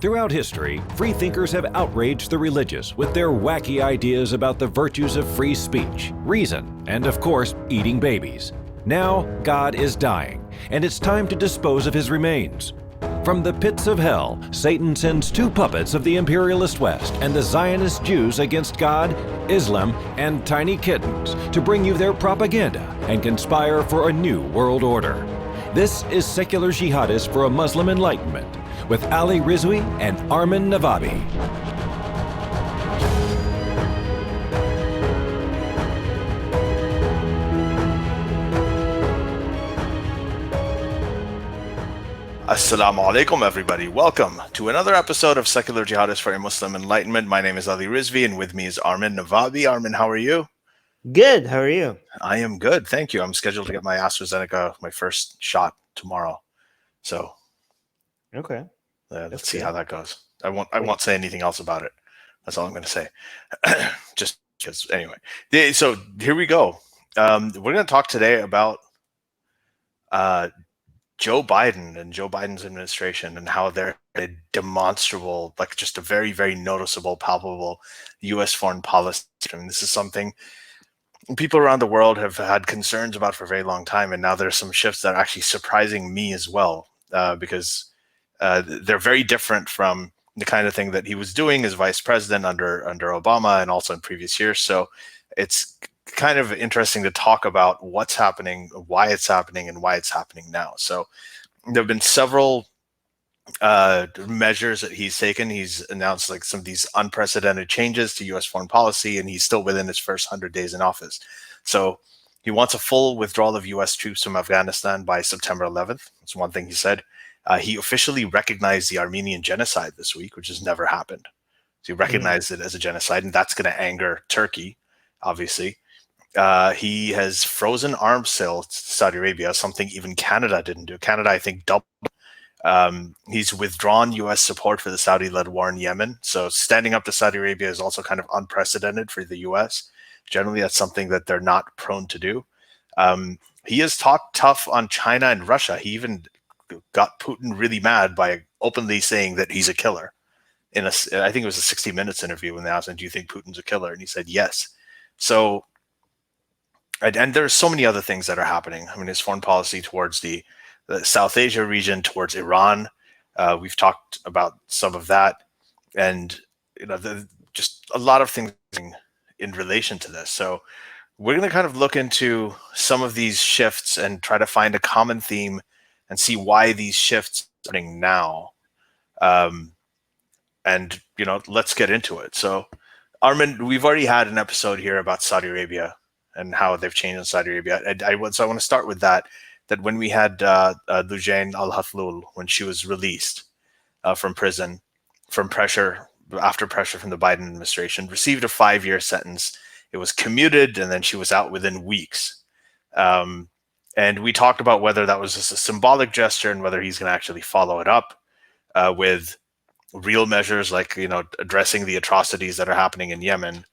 Throughout history, freethinkers have outraged the religious with their wacky ideas about the virtues of free speech, reason, and of course, eating babies. Now, God is dying, and it's time to dispose of his remains. From the pits of hell, Satan sends two puppets of the imperialist West and the Zionist Jews against God, Islam, and tiny kittens to bring you their propaganda and conspire for a new world order. This is Secular Jihadists for a Muslim Enlightenment with Ali Rizvi and Armin Navabi. Assalamu alaikum, everybody. Welcome to another episode of Secular Jihadists for a Muslim Enlightenment. My name is Ali Rizvi, and with me is Armin Navabi. Armin, how are you? Good. How are you? I am good, thank you. I'm scheduled to get my AstraZeneca, my first shot tomorrow. So, okay, let's see how that goes. I won't say anything else about it. That's all I'm going to say. Just because, anyway. So here we go. We're going to talk today about Joe Biden and Joe Biden's administration and how they're a demonstrable, like just a very, very noticeable, palpable U.S. foreign policy. I mean, this is something people around the world have had concerns about for a very long time, and now there's some shifts that are actually surprising me as well, because they're very different from the kind of thing that he was doing as vice president under Obama and also in previous years. So it's kind of interesting to talk about what's happening, why it's happening, and why it's happening now. So there have been several measures that he's taken. He's announced like some of these unprecedented changes to U.S. foreign policy, and he's still within his first 100 days in office. So he wants a full withdrawal of U.S. troops from Afghanistan by September 11th. That's one thing he said. He officially recognized the Armenian genocide this week, which has never happened. So he recognized it as a genocide, and that's going to anger Turkey, obviously. He has frozen arms sales to Saudi Arabia, something even Canada didn't do. Canada, I think, doubled. He's withdrawn U.S. support for the Saudi-led war in Yemen. So standing up to Saudi Arabia is also kind of unprecedented for the U.S. Generally, that's something that they're not prone to do. He has talked tough on China and Russia. He even got Putin really mad by openly saying that he's a killer. I think it was a 60 Minutes interview when they asked him, "Do you think Putin's a killer?" And he said yes. So, and there's so many other things that are happening. I mean, his foreign policy towards the South Asia region, towards Iran. We've talked about some of that, and just a lot of things in relation to this. So we're going to kind of look into some of these shifts and try to find a common theme and see why these shifts are happening now. And let's get into it. So, Armin, we've already had an episode here about Saudi Arabia and how they've changed in Saudi Arabia. So I want to start with that when we had Loujain al-Hathloul, when she was released from prison after pressure from the Biden administration, received a 5-year sentence. It was commuted, and then she was out within weeks. And we talked about whether that was just a symbolic gesture and whether he's going to actually follow it up with real measures like, addressing the atrocities that are happening in Yemen.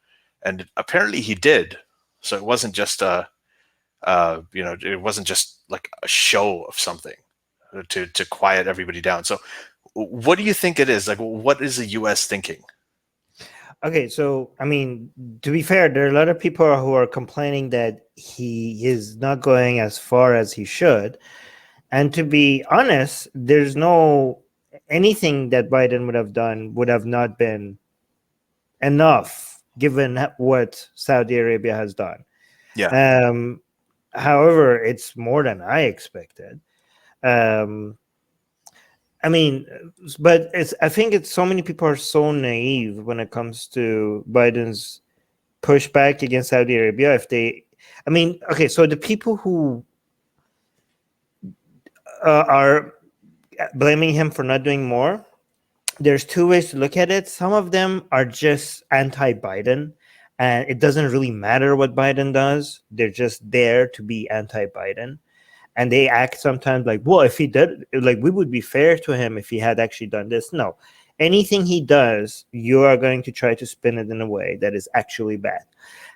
And apparently he did. So it wasn't just it wasn't just like a show of something to quiet everybody down. So what do you think it is? Like, what is the U.S. thinking? Okay, so, I mean, to be fair, there are a lot of people who are complaining that he is not going as far as he should. And to be honest, there's anything that Biden would have done would have not been enough given what Saudi Arabia has done. Yeah. However, it's more than I expected. I mean, but I think it's so many people are so naive when it comes to Biden's pushback against Saudi Arabia. Okay, so the people who are blaming him for not doing more, there's two ways to look at it. Some of them are just anti-Biden, and it doesn't really matter what Biden does. They're just there to be anti-Biden. And they act sometimes like, well, if he did, like, we would be fair to him if he had actually done this. No, anything he does, you are going to try to spin it in a way that is actually bad.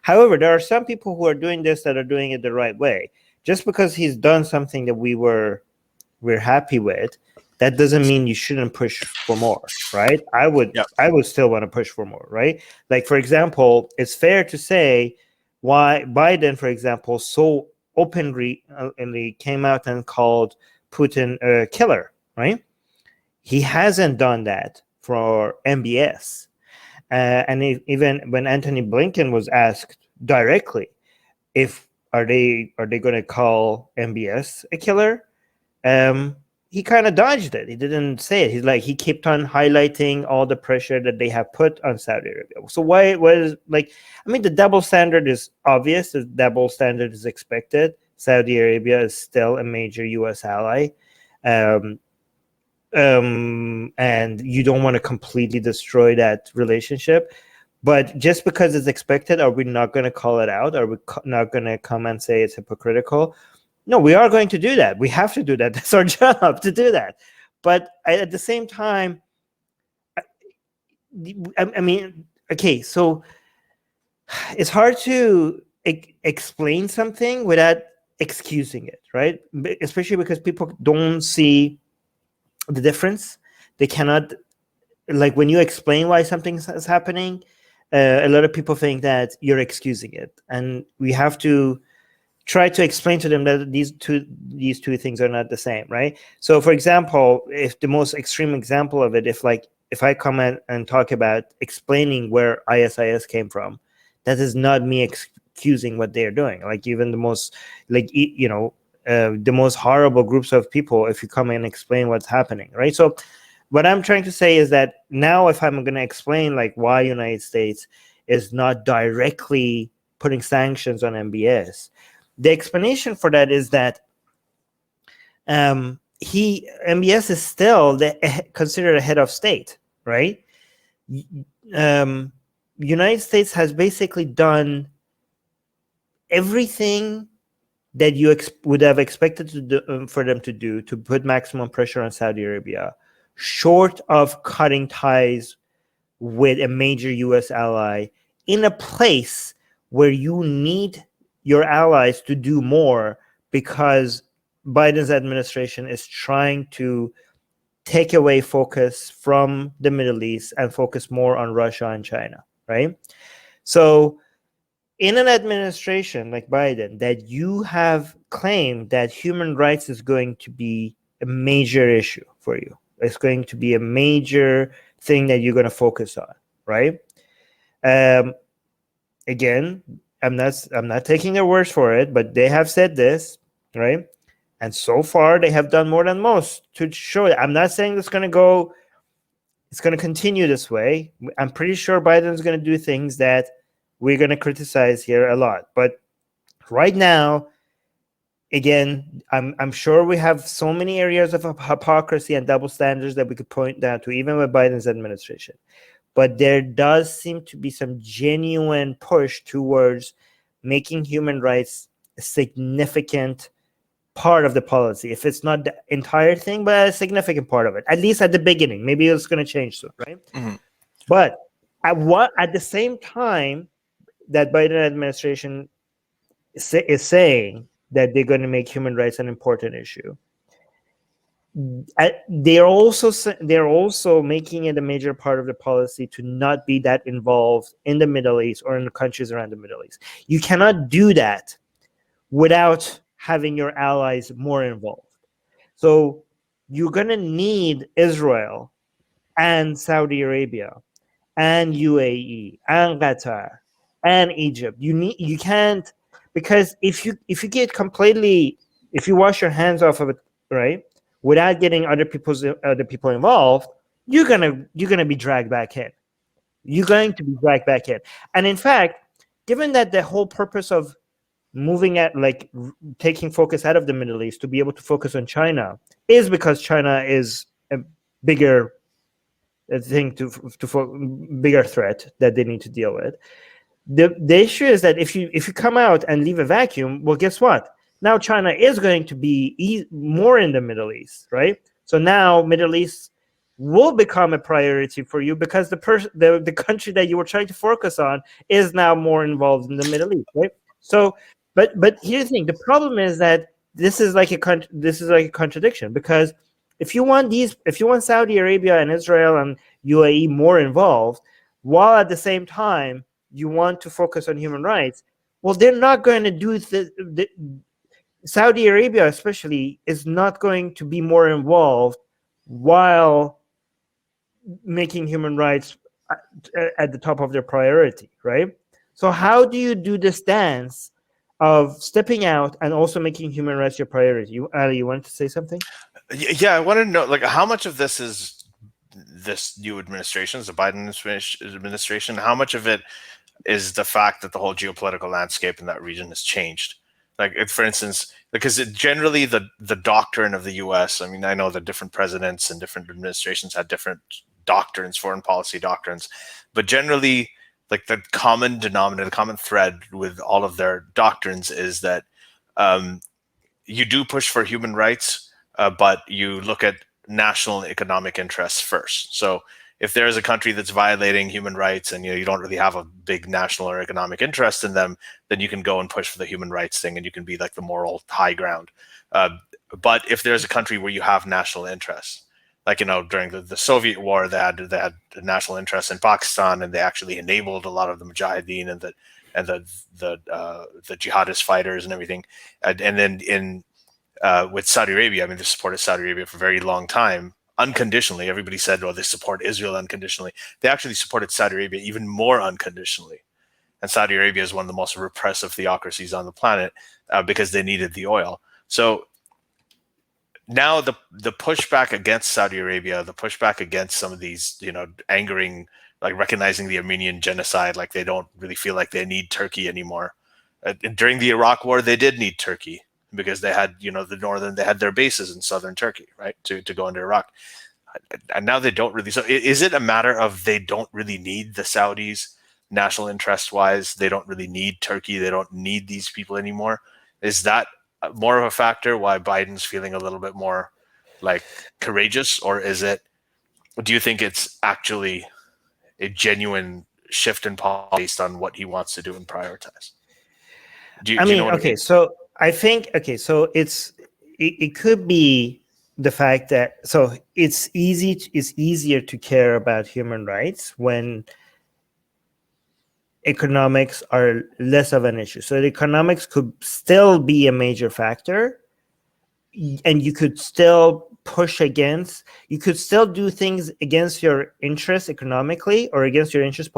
However, there are some people who are doing this that are doing it the right way. Just because he's done something that we're happy with, that doesn't mean you shouldn't push for more, right? I would still want to push for more, right? Like, for example, it's fair to say why Biden, for example, so openly came out and called Putin a killer, right? He hasn't done that for MBS. And even when Anthony Blinken was asked directly if are they going to call MBS a killer, he kind of dodged it. He didn't say it. He kept on highlighting all the pressure that they have put on Saudi Arabia. So why was the double standard is obvious. The double standard is expected. Saudi Arabia is still a major U.S. ally. And you don't want to completely destroy that relationship. But just because it's expected, are we not going to call it out? Are we not going to come and say it's hypocritical? No, we are going to do that. We have to do that. That's our job to do that. But at the same time, okay, so it's hard to explain something without excusing it, right? Especially because people don't see the difference. They cannot, when you explain why something is happening, a lot of people think that you're excusing it, and we have to try to explain to them that these two things are not the same, right? So, for example, if the most extreme example of it, if I come and talk about explaining where ISIS came from, that is not me excusing what they're doing. Even the most the most horrible groups of people, if you come and explain what's happening, right? So what I'm trying to say is that now if I'm going to explain why United States is not directly putting sanctions on MBS, the explanation for that is that MBS is still considered a head of state, right? United States has basically done everything that you would have expected to do, for them to do, to put maximum pressure on Saudi Arabia, short of cutting ties with a major U.S. ally in a place where you need your allies to do more, because Biden's administration is trying to take away focus from the Middle East and focus more on Russia and China, right? So in an administration like Biden, that you have claimed that human rights is going to be a major issue for you, it's going to be a major thing that you're going to focus on, right? Again, I'm not taking their words for it, but they have said this, right? And so far, they have done more than most to show it. I'm not saying it's going to continue this way. I'm pretty sure Biden's going to do things that we're going to criticize here a lot. But right now, again, I'm sure we have so many areas of hypocrisy and double standards that we could point down to, even with Biden's administration. But there does seem to be some genuine push towards making human rights a significant part of the policy. If it's not the entire thing, but a significant part of it, at least at the beginning. Maybe it's going to change soon, right? Mm-hmm. But at the same time that Biden administration is saying that they're going to make human rights an important issue, they're also making it a major part of the policy to not be that involved in the Middle East or in the countries around the Middle East. You cannot do that without having your allies more involved. So you're going to need Israel and Saudi Arabia and UAE and Qatar and Egypt. You can't, because if you wash your hands off of it, right, without getting other people involved, you're gonna be dragged back in. You're going to be dragged back in. And in fact, given that the whole purpose of moving at taking focus out of the Middle East to be able to focus on China is because China is a bigger thing bigger threat that they need to deal with. The issue is that if you come out and leave a vacuum, well, guess what? Now China is going to be more in the Middle East, right? So now Middle East will become a priority for you because the country that you were trying to focus on is now more involved in the Middle East, right? So, but here's the thing: the problem is that this is like a contradiction, because if you want Saudi Arabia and Israel and UAE more involved, while at the same time you want to focus on human rights, well, they're not going to do Saudi Arabia especially is not going to be more involved while making human rights at the top of their priority, right? So how do you do this dance of stepping out and also making human rights your priority? Ali, you wanted to say something? Yeah, I want to know, like, how much of this is this new administration, the Biden administration? How much of it is the fact that the whole geopolitical landscape in that region has changed? Like, for instance, because generally the doctrine of the U.S., I mean, I know that different presidents and different administrations had different doctrines, foreign policy doctrines, but generally, like, the common denominator, the common thread with all of their doctrines is that you do push for human rights, but you look at national and economic interests first. So if there is a country that's violating human rights and you don't really have a big national or economic interest in them, then you can go and push for the human rights thing, and you can be like the moral high ground. But if there's a country where you have national interests, like, during the Soviet war, they had a national interest in Pakistan, and they actually enabled a lot of the Mujahideen and the jihadist fighters and everything. And then with Saudi Arabia, I mean, they supported Saudi Arabia for a very long time, unconditionally. Everybody said, "Oh, they support Israel unconditionally." They actually supported Saudi Arabia even more unconditionally. And Saudi Arabia is one of the most repressive theocracies on the planet because they needed the oil. So now the pushback against Saudi Arabia, the pushback against some of these, angering, like recognizing the Armenian genocide, like they don't really feel like they need Turkey anymore. During the Iraq War, they did need Turkey because they had, they had their bases in southern Turkey, right, to go into Iraq. And now they don't really. So is it a matter of they don't really need the Saudis national interest wise? They don't really need Turkey. They don't need these people anymore. Is that more of a factor why Biden's feeling a little bit more like courageous, or do you think it's actually a genuine shift in policy based on what he wants to do and prioritize? Do you know what I mean? So I think, it could be the fact that, so it's easier to care about human rights when economics are less of an issue. So the economics could still be a major factor, and you could still you could still do things against your interests economically or against your interests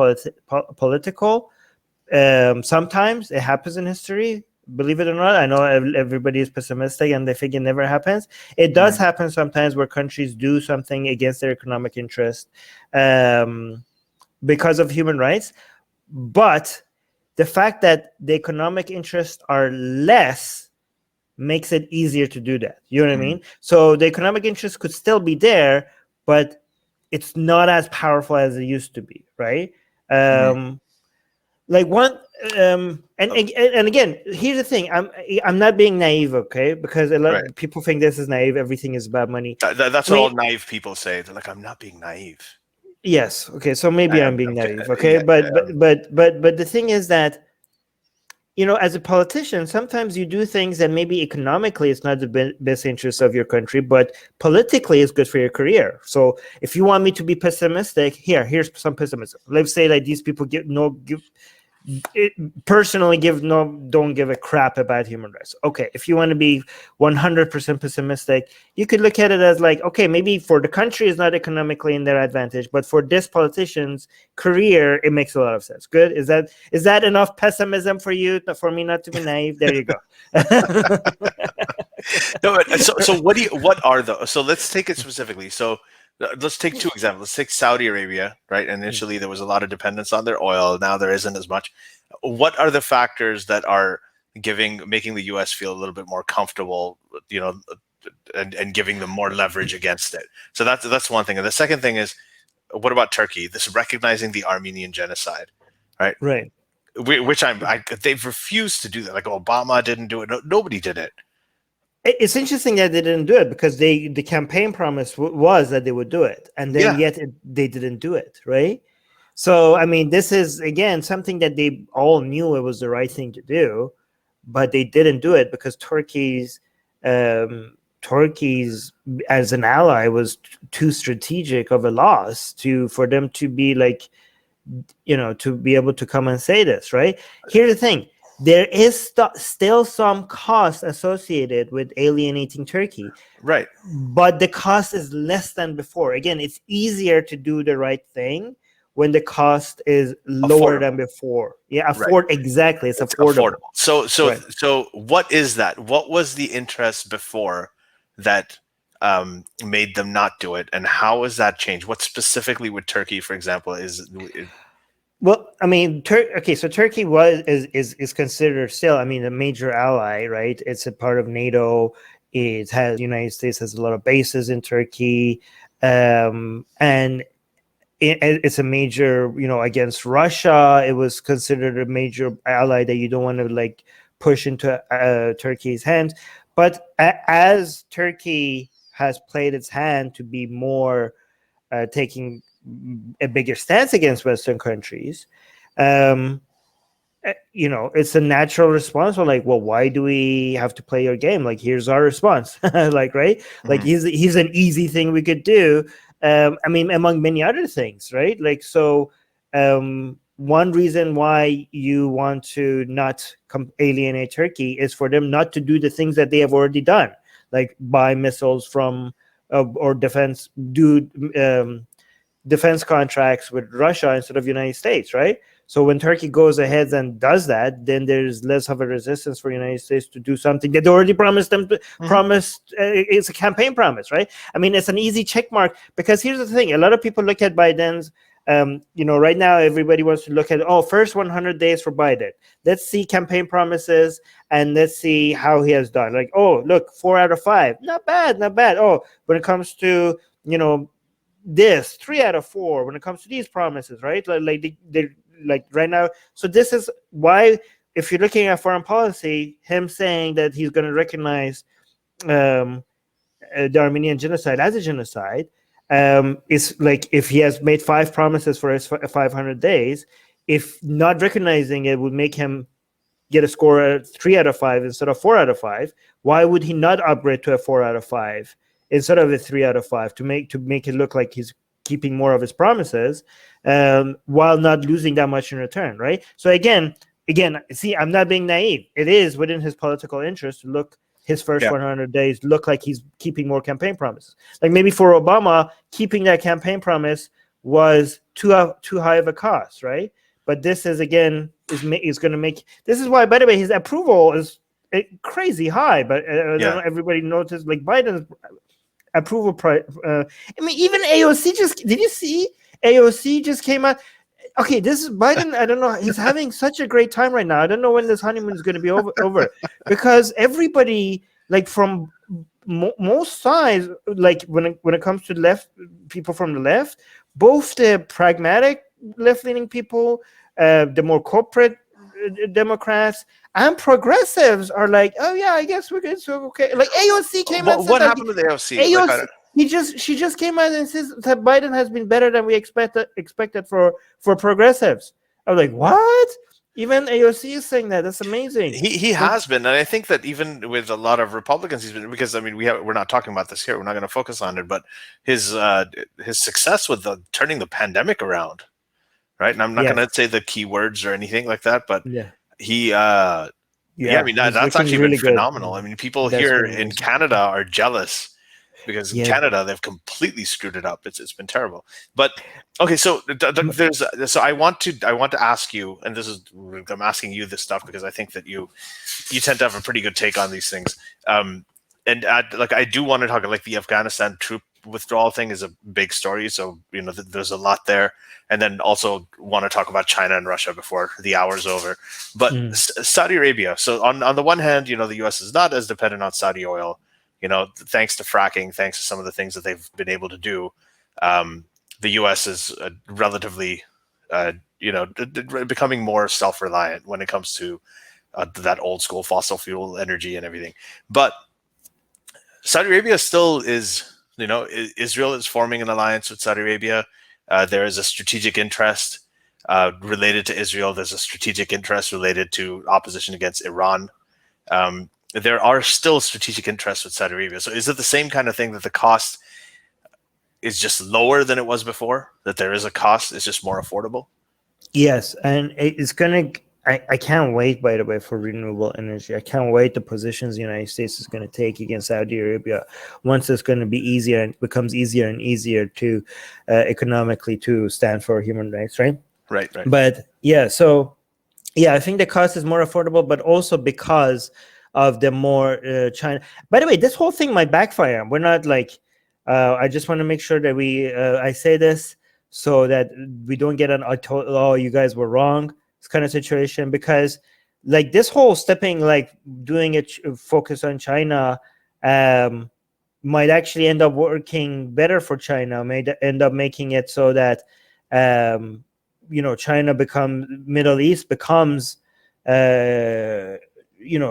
political. Sometimes it happens in history. Believe it or not, I know everybody is pessimistic and they think it never happens. It does happen sometimes where countries do something against their economic interest because of human rights. But the fact that the economic interests are less makes it easier to do that. You know what I mean? So the economic interest could still be there, but it's not as powerful as it used to be, right? Like one, and again, here's the thing. I'm not being naive, okay? Because a lot of people think this is naive. Everything is about money. That's what all naive people say. They're like, "I'm not being naive." Yes. Okay. So maybe I'm being naive. Okay. But the thing is that, as a politician, sometimes you do things that maybe economically it's not the best interest of your country, but politically it's good for your career. So if you want me to be pessimistic, here's some pessimism. Let's say that these people don't give a crap about human rights. Okay, if you want to be 100% pessimistic, you could look at it as like, okay, maybe for the country it's not economically in their advantage, but for this politician's career it makes a lot of sense. Good. Is that enough pessimism for you, for me not to be naive? There you go. No, so let's take it specifically. So let's take two examples. Let's take Saudi Arabia, right? Initially, there was a lot of dependence on their oil. Now there isn't as much. What are the factors that are making the U.S. feel a little bit more comfortable, and giving them more leverage against it? So that's one thing. And the second thing is, what about Turkey? This recognizing the Armenian genocide, right? Right. Which they've refused to do that. Like Obama didn't do it. Nobody did it. It's interesting that they didn't do it because the campaign promise was that they would do it, and then yet they didn't do it, right? So I mean, this is again something that they all knew it was the right thing to do, but they didn't do it because Turkey's Turkey's as an ally was too strategic of a loss for them to be like, to be able to come and say this, right? Here's the thing. There is still some cost associated with alienating Turkey. Right. But the cost is less than before. Again, it's easier to do the right thing when the cost is lower than before. Yeah, exactly. It's affordable. So what is that? What was the interest before that made them not do it, and how has that changed? What specifically with Turkey, for example, Well, I mean, so Turkey is considered still, I mean, a major ally, right? It's a part of NATO. The United States has a lot of bases in Turkey, and it's a major, against Russia. It was considered a major ally that you don't want to like push into Turkey's hands. But as Turkey has played its hand to be more taking a bigger stance against Western countries, it's a natural response. We're like, well, why do we have to play your game? Like, here's our response. Like, right? Mm-hmm. Like, he's an easy thing we could do. I mean, among many other things, right? Like, so one reason why you want to not alienate Turkey is for them not to do the things that they have already done, like buy missiles from or defense contracts with Russia instead of United States, right? So when Turkey goes ahead and does that, then there's less of a resistance for United States to do something that they already promised them to it's a campaign promise, right? I mean, it's an easy check mark, because here's the thing. A lot of people look at Biden's, right now everybody wants to look at, first 100 days for Biden. Let's see campaign promises and let's see how he has done. Like, look, 4 out of 5. Not bad. When it comes to, this 3 out of 4 when it comes to these promises, right? Like they like right now. So this is why, if you're looking at foreign policy, him saying that he's going to recognize the Armenian genocide as a genocide is like, if he has made 5 promises for his 500 days, if not recognizing it would make him get a score at 3 out of 5 instead of 4 out of 5, why would he not upgrade to a 4 out of 5 instead of a 3 out of 5 to make it look like he's keeping more of his promises, while not losing that much in return, right? So again, see, I'm not being naive. It is within his political interest to look his first 100 days look like he's keeping more campaign promises. Like maybe for Obama, keeping that campaign promise was too high of a cost, right? But this is going to make. This is why, by the way, his approval is crazy high. But everybody noticed, like, Biden's approval price. I mean, even AOC did you see AOC just came out? Okay, this is Biden. I don't know. He's having such a great time right now. I don't know when this honeymoon is going to be over because everybody, like, from most sides, like when it comes to left people from the left, both the pragmatic left-leaning people, the more corporate Democrats, and progressives are like, oh yeah, I guess we're good. So okay, like AOC came out. What happened with AOC? She just came out and says that Biden has been better than we expected for progressives. I was like, what? Even AOC is saying that. That's amazing. He has been, and I think that even with a lot of Republicans, he's been, because I mean we're not talking about this here. We're not going to focus on it, but his success with turning the pandemic around, right? And I'm not going to say the keywords or anything like that, but he. I mean that's actually really been phenomenal. Good. I mean, people here in Canada are jealous. Because in Canada, they've completely screwed it up. It's been terrible. But okay, so I want to ask you, and I'm asking you this stuff because I think that you tend to have a pretty good take on these things. I do want to talk, like, the Afghanistan troop withdrawal thing is a big story. So there's a lot there, and then also want to talk about China and Russia before the hour's over. But Saudi Arabia. So on the one hand, the U.S. is not as dependent on Saudi oil. Thanks to fracking, thanks to some of the things that they've been able to do, the U.S. is relatively, becoming more self-reliant when it comes to that old school fossil fuel energy and everything. But Saudi Arabia still is, Israel is forming an alliance with Saudi Arabia. There is a strategic interest related to Israel. There's a strategic interest related to opposition against Iran. there are still strategic interests with Saudi Arabia. So is it the same kind of thing that the cost is just lower than it was before? That there is a cost, it's just more affordable? Yes, and it's gonna. I can't wait, by the way, for renewable energy. I can't wait the positions the United States is going to take against Saudi Arabia once it's going to be easier and becomes easier and easier to economically to stand for human rights, right? Right. But yeah, so yeah, I think the cost is more affordable, but also because of the more China. By the way, this whole thing might backfire. We're not like. I just want to make sure that I say this so that we don't get an "oh, you guys were wrong" kind of situation, because like this whole doing it focus on China might actually end up working better for China, may end up making it so that China Middle East becomes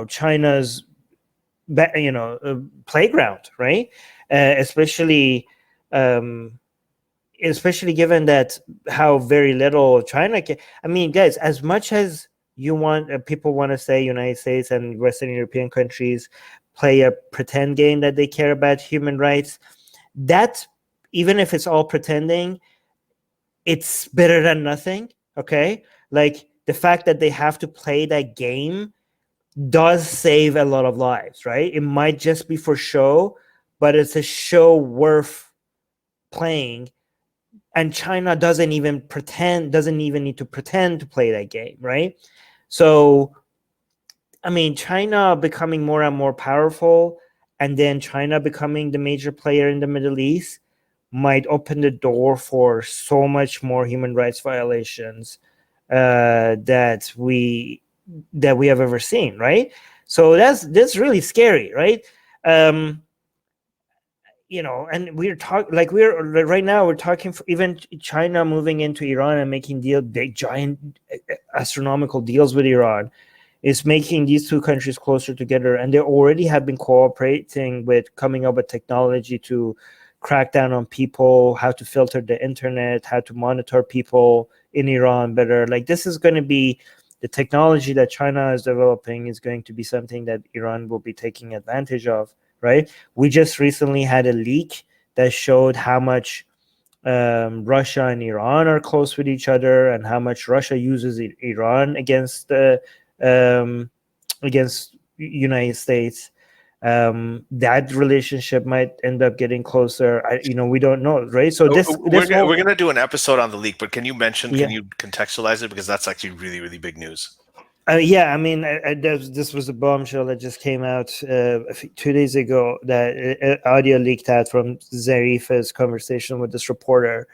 China's playground, right? Especially given that how very little China can. I mean, guys, as much as you want, people want to say United States and Western European countries play a pretend game that they care about human rights, that even if it's all pretending, it's better than nothing. Okay, like the fact that they have to play that game does save a lot of lives, right? It might just be for show, but it's a show worth playing. And China doesn't even need to pretend to play that game, right? So, I mean, China becoming more and more powerful, and then China becoming the major player in the Middle East might open the door for so much more human rights violations that we have ever seen, right? So that's really scary, right? And we're talking right now we're talking for even China moving into Iran and making big giant astronomical deals with Iran is making these two countries closer together, and they already have been cooperating with coming up with technology to crack down on people, how to filter the internet, how to monitor people in Iran better. Like, this is going to be the technology that China is developing is going to be something that Iran will be taking advantage of. Right? We just recently had a leak that showed how much Russia and Iran are close with each other, and how much Russia uses Iran against United States. That relationship might end up getting closer. We don't know, right? So we're going to do an episode on the leak, but can you contextualize it, because that's actually really, really big news. Yeah, I mean, this was a bombshell that just came out 2 days ago, that audio leaked out from Zarifa's conversation with this reporter,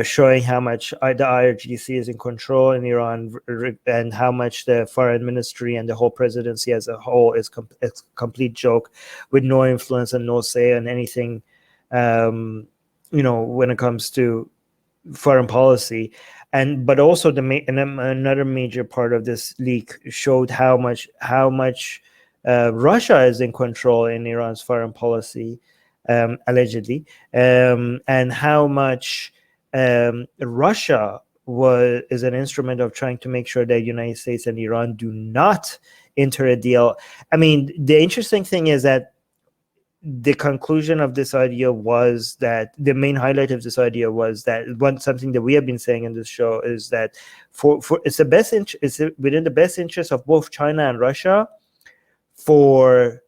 showing how much the IRGC is in control in Iran, and how much the foreign ministry and the whole presidency as a whole is a complete joke, with no influence and no say on anything, when it comes to foreign policy. But also another major part of this leak showed how much Russia is in control in Iran's foreign policy, allegedly, and how much Russia is an instrument of trying to make sure that United States and Iran do not enter a deal. I mean, the interesting thing is that the conclusion of this idea was that the main highlight of this idea was that something that we have been saying in this show is that it's within the best interest of both China and Russia for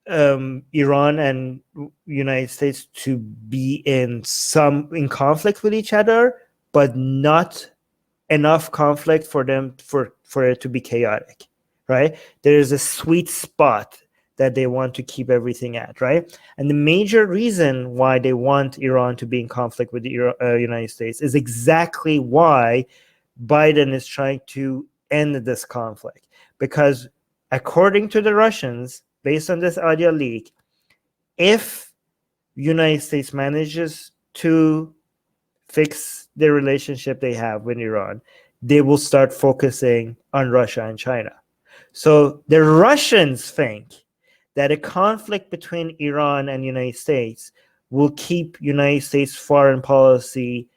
Iran and United States to be in conflict with each other, but not enough conflict for it to be chaotic, right? There is a sweet spot that they want to keep everything at, right? And the major reason why they want Iran to be in conflict with the United States is exactly why Biden is trying to end this conflict. Because according to the Russians, based on this audio leak, if United States manages to fix the relationship they have with Iran, they will start focusing on Russia and China. So the Russians think that a conflict between Iran and United States will keep United States foreign policy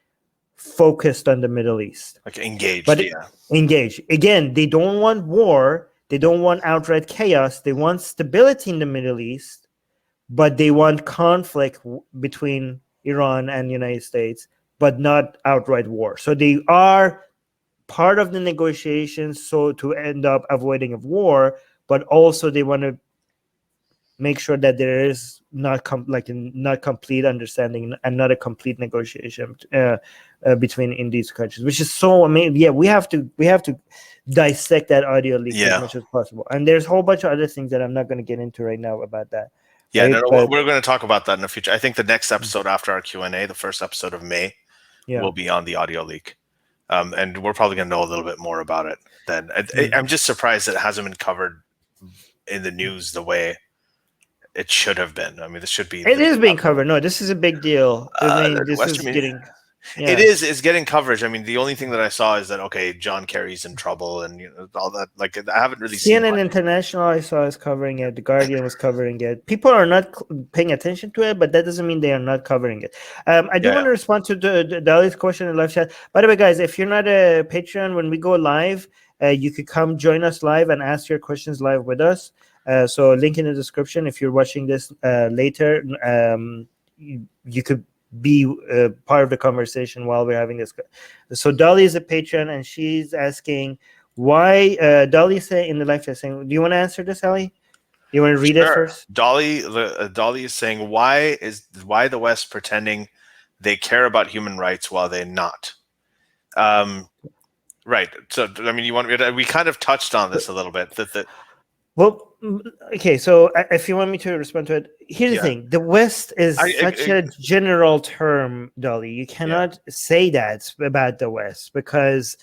focused on the Middle East. Like engaged, Engaged. Again, they don't want war. They don't want outright chaos. They want stability in the Middle East, but they want conflict between Iran and the United States, but not outright war. So they are part of the negotiations, so to end up avoiding a war, but also they want to make sure that there is not complete understanding and not a complete negotiation between in these countries, which is so amazing. Yeah, we have to dissect that audio leak as much as possible. And there's a whole bunch of other things that I'm not going to get into right now about that. Yeah, right? We're going to talk about that in the future. I think the next episode after our Q&A, the first episode of May, will be on the audio leak. And we're probably going to know a little bit more about it then. I'm just surprised that it hasn't been covered in the news the way it should have been. I mean, this should be. It is being covered. No, this is a big deal. I mean, this is getting. Yeah. It's getting coverage. I mean, the only thing that I saw is that John Kerry's in trouble and all that. Like, I haven't really seen CNN International I saw is covering it. The Guardian was covering it. People are not paying attention to it, but that doesn't mean they are not covering it. I do want to respond to the Dali's question in live chat. By the way, guys, if you're not a Patreon, when we go live, you could come join us live and ask your questions live with us. So link in the description. If you're watching this later, you could be part of the conversation while we're having this. So Dolly is a patron, and she's asking why. Dolly say in the live chat saying, "Do you want to answer this, Ali? You want to read it first?" Dolly is saying, why the West pretending they care about human rights while they're not? Right. So I mean, we kind of touched on this a little bit. Well, okay, so if you want me to respond to it, here's the thing. The West is such a general term, Dolly. You cannot say that about the West because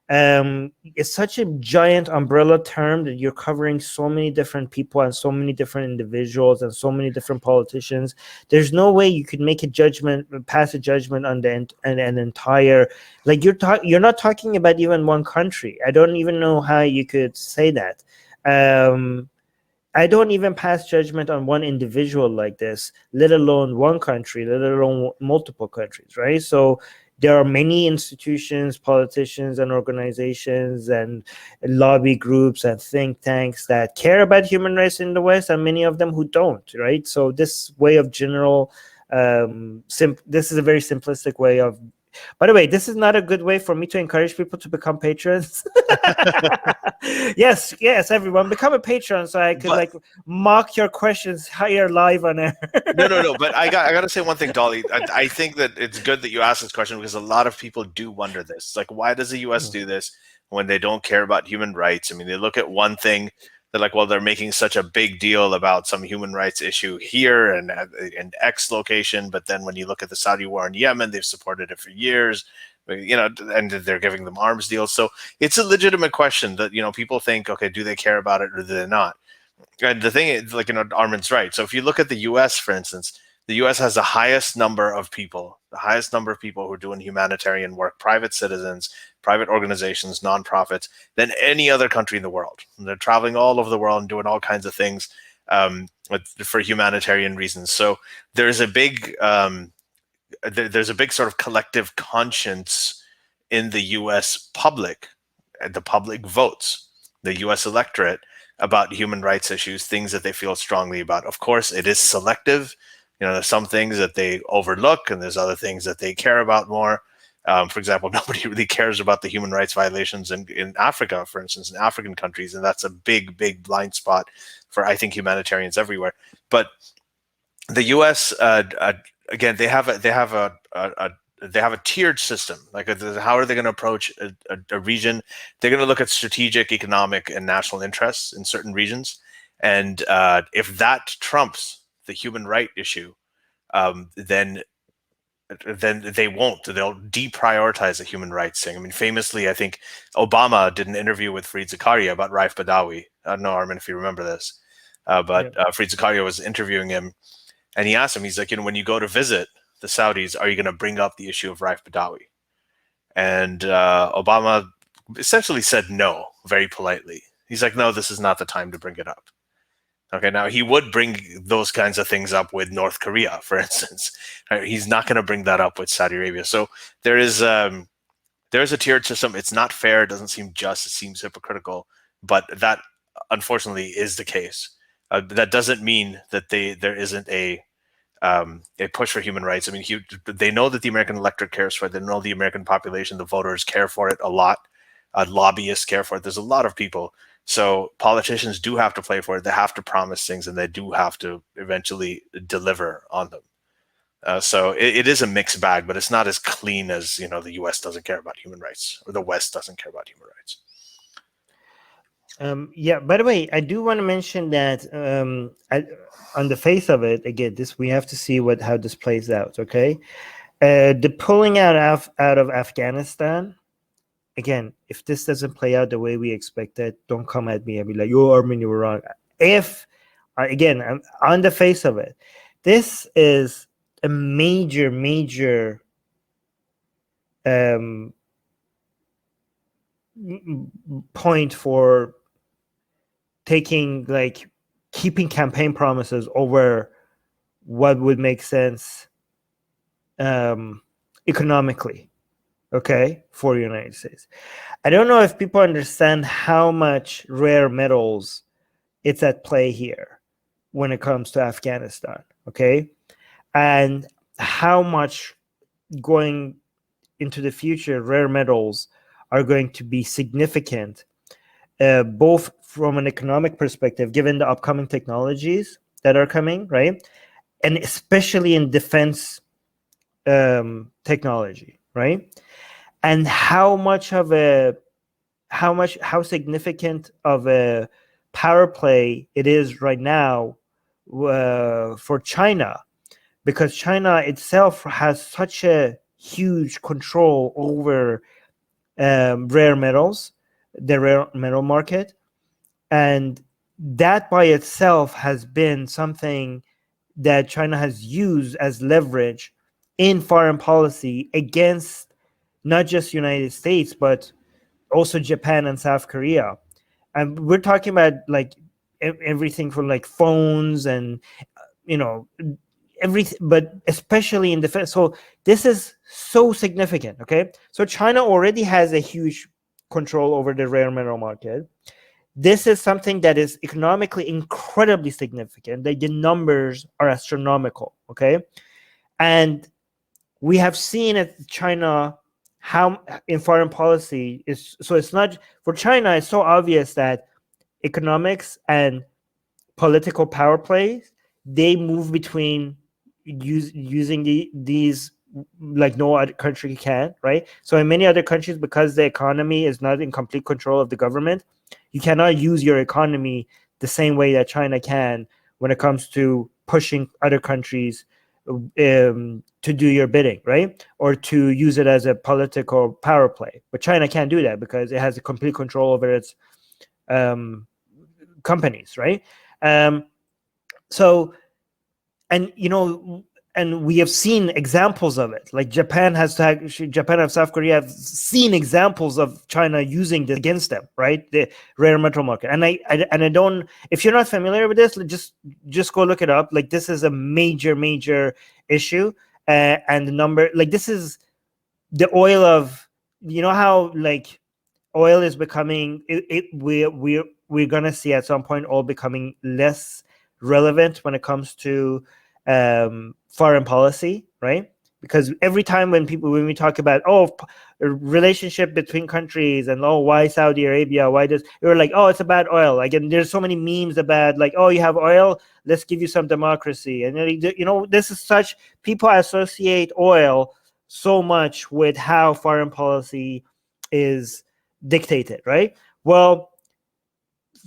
it's such a giant umbrella term that you're covering so many different people and so many different individuals and so many different politicians. There's no way you could make a judgment, pass a judgment on an entire, like you're not talking about even one country. I don't even know how you could say that. I don't even pass judgment on one individual like this, let alone one country, let alone multiple countries, right? So there are many institutions, politicians, and organizations and lobby groups and think tanks that care about human rights in the West, and many of them who don't, right? So this way of general, this is a very simplistic way of. By the way, this is not a good way for me to encourage people to become patrons. Yes, everyone, become a patron so I could mock your questions higher live on air. No. But I got to say one thing, Dolly. I think that it's good that you asked this question because a lot of people do wonder this. Like, why does the U.S. do this when they don't care about human rights? I mean, they look at one thing. They're like, well, they're making such a big deal about some human rights issue here and in X location. But then when you look at the Saudi war in Yemen, they've supported it for years, and they're giving them arms deals. So it's a legitimate question that, people think, okay, do they care about it or do they not? And the thing is, Armin's right. So if you look at the U.S., for instance, the U.S. has the highest number of people who are doing humanitarian work, private citizens, private organizations, nonprofits, than any other country in the world. And they're traveling all over the world and doing all kinds of things for humanitarian reasons. So there's a big sort of collective conscience in the U.S. public, and the public votes, the U.S. electorate, about human rights issues, things that they feel strongly about. Of course, it is selective. There's some things that they overlook, and there's other things that they care about more. For example, nobody really cares about the human rights violations in Africa, for instance, in African countries, and that's a big, big blind spot for, I think, humanitarians everywhere. But the U.S. Again, they have a tiered system. Like, how are they going to approach a region? They're going to look at strategic, economic, and national interests in certain regions, and if that trumps the human right issue, then they won't. They'll deprioritize the human rights thing. I mean, famously, I think Obama did an interview with Fareed Zakaria about Raif Badawi. I don't know, Armin, if you remember this, but Fareed Zakaria was interviewing him, and he asked him, he's like, when you go to visit the Saudis, are you going to bring up the issue of Raif Badawi? And Obama essentially said no, very politely. He's like, no, this is not the time to bring it up. Okay, now he would bring those kinds of things up with North Korea, for instance. He's not going to bring that up with Saudi Arabia. So there is a tiered system. It's not fair. It doesn't seem just. It seems hypocritical. But that unfortunately is the case. That doesn't mean that there isn't a push for human rights. I mean, they know that the American electorate cares for it. They know the American population, the voters care for it a lot. Lobbyists care for it. There's a lot of people. So politicians do have to play for it. They have to promise things, and they do have to eventually deliver on them. So it is a mixed bag, but it's not as clean as, the U.S. doesn't care about human rights, or the West doesn't care about human rights. Yeah, by the way, I do want to mention that on the face of it, again, we have to see how this plays out, okay? The pulling out of Afghanistan, again, if this doesn't play out the way we expected, don't come at me and be like, "Yo, Armin, you were wrong." If, again, on the face of it, this is a major point for keeping campaign promises over what would make sense economically, okay, for the United States. I don't know if people understand how much rare metals it's at play here when it comes to Afghanistan, okay, and how much going into the future rare metals are going to be significant, both from an economic perspective, given the upcoming technologies that are coming, right? And especially in defense technology, right? And how significant of a power play it is right now for China, because China itself has such a huge control over rare metals, the rare metal market, and that by itself has been something that China has used as leverage in foreign policy against not just United States, but also Japan and South Korea. And we're talking about everything from phones and everything, but especially in defense. So this is so significant, okay? So China already has a huge control over the rare metal market. This is something that is economically incredibly significant. The numbers are astronomical, okay? And we have seen at China how in foreign policy is, so it's not, for China, it's so obvious that economics and political power plays, they move between using these like no other country can, right? So in many other countries, because the economy is not in complete control of the government, you cannot use your economy the same way that China can when it comes to pushing other countries to do your bidding, right? Or to use it as a political power play. But China can't do that because it has a complete control over its companies, right? So, and we have seen examples of it. Like Japan and South Korea have seen examples of China using this against them, right? The rare metal market. And I don't. If you're not familiar with this, just go look it up. Like this is a major issue, and the number. Like this is the oil of. You know how like oil is becoming. We're gonna see at some point oil becoming less relevant when it comes to foreign policy, right? Because every time when we talk about relationship between countries and why Saudi Arabia, why this, you're like, it's about oil. Like, and there's so many memes about like, you have oil, let's give you some democracy. And this is such, people associate oil so much with how foreign policy is dictated, right? Well,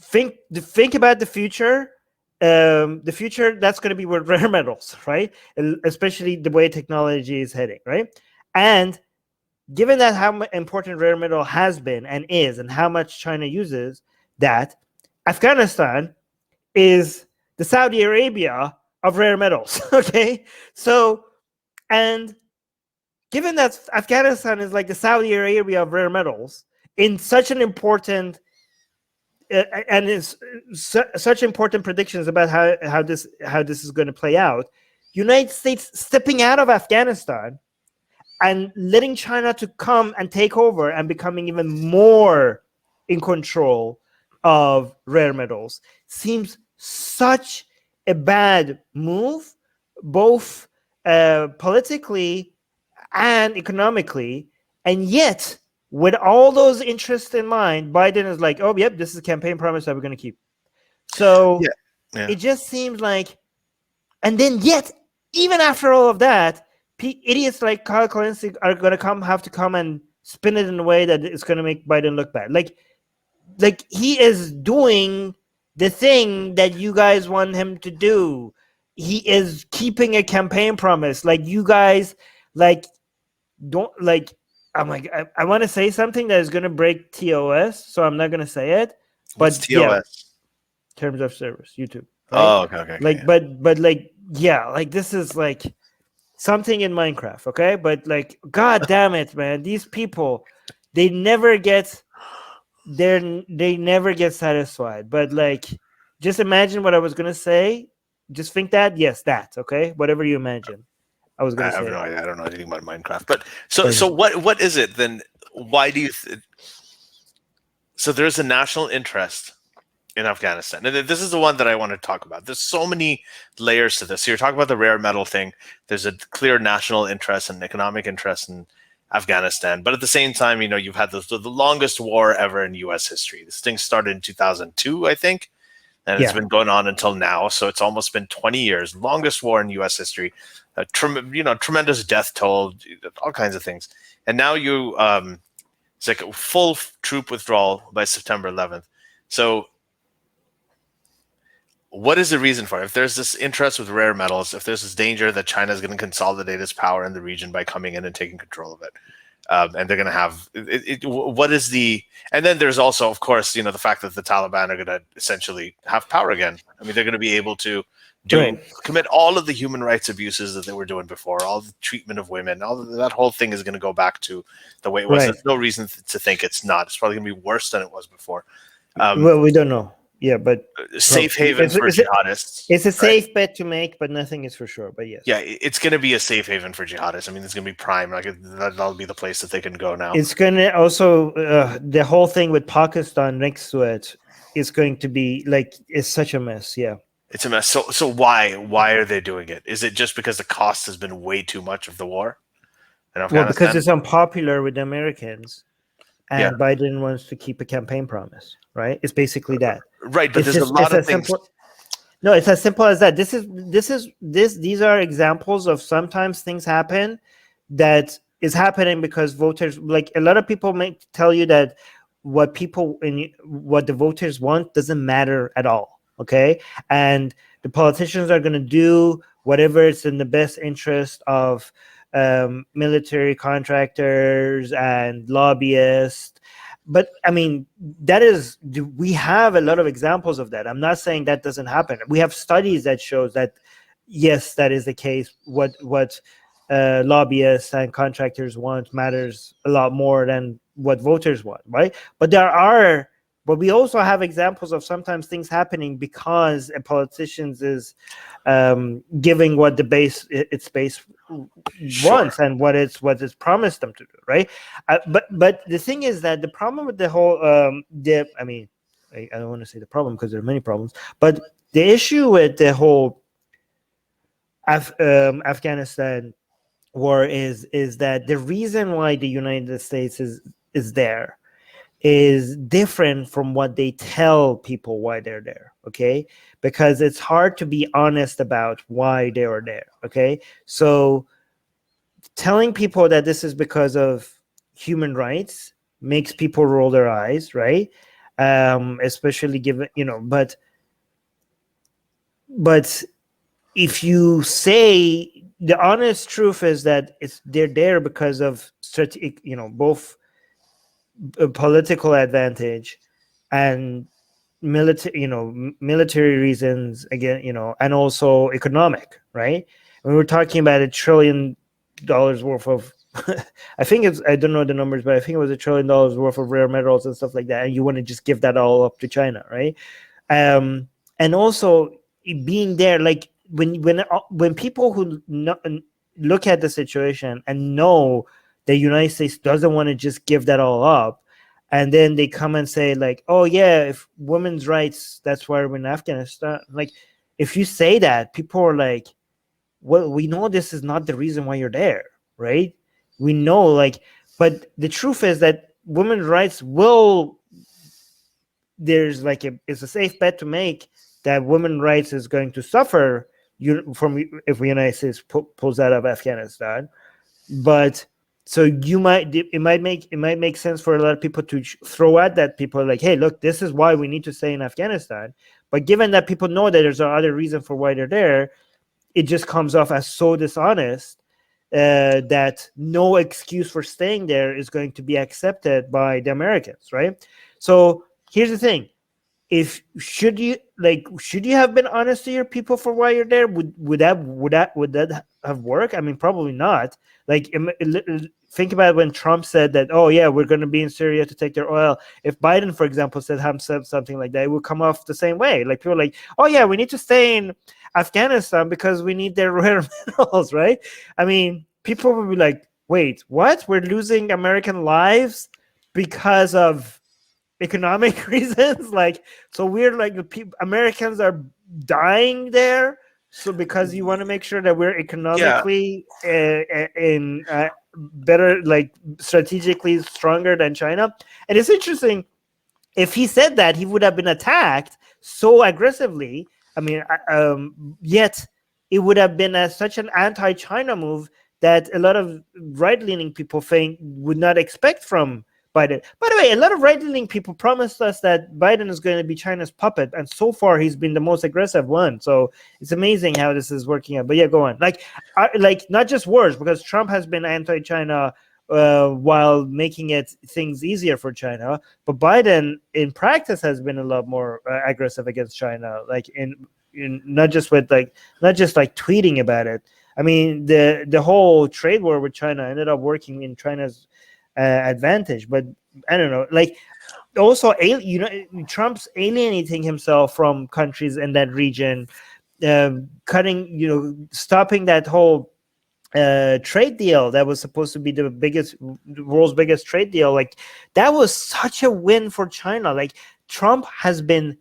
think about the future. The future, that's going to be with rare metals, right? Especially the way technology is heading, right? And given that how important rare metal has been and is, and how much China uses that, Afghanistan is the Saudi Arabia of rare metals, okay? So, and given that Afghanistan is like the Saudi Arabia of rare metals in such an important and it's such important predictions about how this is going to play out. United States stepping out of Afghanistan and letting China to come and take over and becoming even more in control of rare metals seems such a bad move, both politically and economically. And yet, with all those interests in mind, Biden is like, oh, yep, this is a campaign promise that we're going to keep. So it just seems like, and then yet, even after all of that, idiots like Kyle Kalinske are going to have to come and spin it in a way that it's going to make Biden look bad. Like he is doing the thing that you guys want him to do. He is keeping a campaign promise. Like, you guys, like, don't, like, I'm like, I want to say something that is going to break TOS, so I'm not going to say it. But what's TOS? Terms of service, YouTube. Right? Oh, okay. Like, but like, like, this is like something in Minecraft, okay? But like, god damn it, man, these people, they never get satisfied. But like, just imagine what I was gonna say. Just think that, yes, that, okay? Whatever you imagine. I was gonna say. No idea. I don't know anything about Minecraft. But so what is it then? Why do you so there's a national interest in Afghanistan. And this is the one that I want to talk about. There's so many layers to this. So you're talking about the rare metal thing. There's a clear national interest and economic interest in Afghanistan. But at the same time, you've had the longest war ever in U.S. history. This thing started in 2002, I think. And it's been going on until now. So it's almost been 20 years. Longest war in U.S. history. Tremendous death toll, all kinds of things. And now it's like a full troop withdrawal by September 11th. So what is the reason for it? If there's this interest with rare metals, if there's this danger that China is going to consolidate its power in the region by coming in and taking control of it, and they're going to have what is the? And then there's also, of course, the fact that the Taliban are going to essentially have power again. I mean, they're going to be able to commit all of the human rights abuses that they were doing before, all the treatment of women, that whole thing is going to go back to the way it was. There's no reason to think it's not. It's probably going to be worse than it was before. Well, we don't know. Yeah, but safe haven for jihadists. It's a safe bet to make, but nothing is for sure. But yes. Yeah, it's going to be a safe haven for jihadists. I mean, it's going to be prime. Like, that'll be the place that they can go now. It's going to also, the whole thing with Pakistan next to it is going to be, like, it's such a mess. Yeah. It's a mess. So why are they doing it? Is it just because the cost has been way too much of the war in Afghanistan? Well, because it's unpopular with the Americans. And Biden wants to keep a campaign promise, right? It's basically that. Right, but there's a lot of things. No, it's as simple as that. These are examples of sometimes things happen that is happening because voters, like, a lot of people may tell you that what the voters want doesn't matter at all, okay? And the politicians are going to do whatever is in the best interest of military contractors and lobbyists. But I mean, we have a lot of examples of that. I'm not saying that doesn't happen. We have studies that shows that, yes, that is the case. What lobbyists and contractors want matters a lot more than what voters want, right? But we also have examples of sometimes things happening because a politician is giving what its base wants and what it's promised them to do, right? But the thing is that the problem with the whole I don't want to say the problem because there are many problems, but the issue with the whole Afghanistan war is that the reason why the United States is there is different from what they tell people why they're there, okay? Because it's hard to be honest about why they are there, okay? So telling people that this is because of human rights makes people roll their eyes, right? Especially given, but if you say the honest truth is that they're there because of strategic, both political advantage and military reasons, again, and also economic, right? When we're talking about $1 trillion worth of I don't know the numbers, but I think it was $1 trillion worth of rare metals and stuff like that, and you want to just give that all up to China, right? And also being there, like when people who look at the situation and know the United States doesn't want to just give that all up, and then they come and say like, oh yeah, if women's rights, that's why we're in Afghanistan. Like, if you say that, people are like, well, we know this is not the reason why you're there, right? We know, like, but the truth is that women's rights will, there's like it's a safe bet to make that women's rights is going to suffer from if the United States pulls out of Afghanistan. But so it might make sense for a lot of people to throw at that. People are like, hey, look, this is why we need to stay in Afghanistan. But given that people know that there's other reason for why they're there, it just comes off as so dishonest that no excuse for staying there is going to be accepted by the Americans, right? So here's the thing: should you have been honest to your people for why you're there? Would that have worked? I mean, probably not. Like, think about when Trump said that, oh yeah, we're going to be in Syria to take their oil. If Biden, for example, said something like that, it would come off the same way. Like, people are like, oh yeah, we need to stay in Afghanistan because we need their rare minerals, right? I mean, people would be like, wait, what? We're losing American lives because of economic reasons? Like, so we're like, Americans are dying there, so because you want to make sure that we're economically better, like strategically stronger than China. And it's interesting, if he said that, he would have been attacked so aggressively. I mean, yet it would have been such an anti-China move that a lot of right-leaning people would not expect from Biden. By the way, a lot of right-leaning people promised us that Biden is going to be China's puppet, and so far he's been the most aggressive one. So it's amazing how this is working out. But yeah, go on. Like not just words, because Trump has been anti-China while making things easier for China, but Biden in practice has been a lot more aggressive against China. Like in not just tweeting about it. I mean, the whole trade war with China ended up working in China's advantage, but I don't know. Like, also, Trump's alienating himself from countries in that region, stopping that whole trade deal that was supposed to be the world's biggest trade deal. Like, that was such a win for China. Like, Trump has been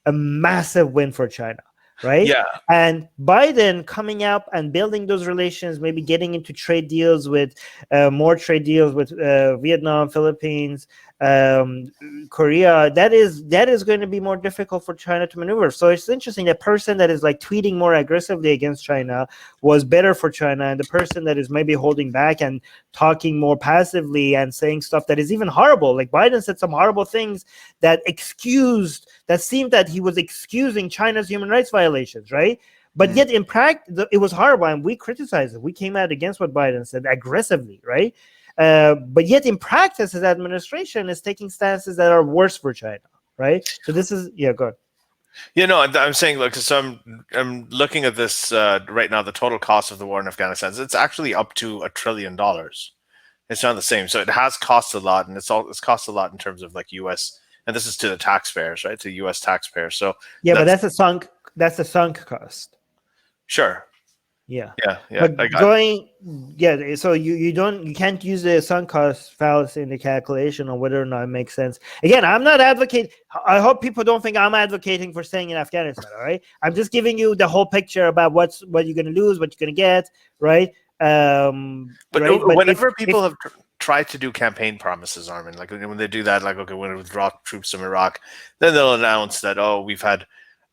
a massive win for China. Right? Yeah. And Biden coming up and building those relations, maybe getting into trade deals with more trade deals with Vietnam, Philippines, Korea, that is going to be more difficult for China to maneuver. So it's interesting, that person that is like tweeting more aggressively against China was better for China, and the person that is maybe holding back and talking more passively and saying stuff that is even horrible. Like, Biden said some horrible things that seemed that he was excusing China's human rights violations, right? But yet in practice, it was horrible, and we criticized it. We came out against what Biden said aggressively, right? But yet in practice, his administration is taking stances that are worse for China, right? So this is, yeah, go ahead. I'm saying, look, so I'm looking at this right now. The total cost of the war in Afghanistan, it's actually up to $1 trillion. It's not the same. So it has cost a lot, and it's cost a lot in terms of like U.S. and this is to the taxpayers, right? To U.S. taxpayers. So yeah, but that's a sunk cost. Sure. Yeah. But so you can't use the sunk cost fallacy in the calculation on whether or not it makes sense. Again, I'm not advocating. I hope people don't think I'm advocating for staying in Afghanistan. All right, I'm just giving you the whole picture about what you're going to lose, what you're going to get, right? But whenever people have tried to do campaign promises, Armin, like when they do that, like, okay, we're going to withdraw troops from Iraq, then they'll announce that,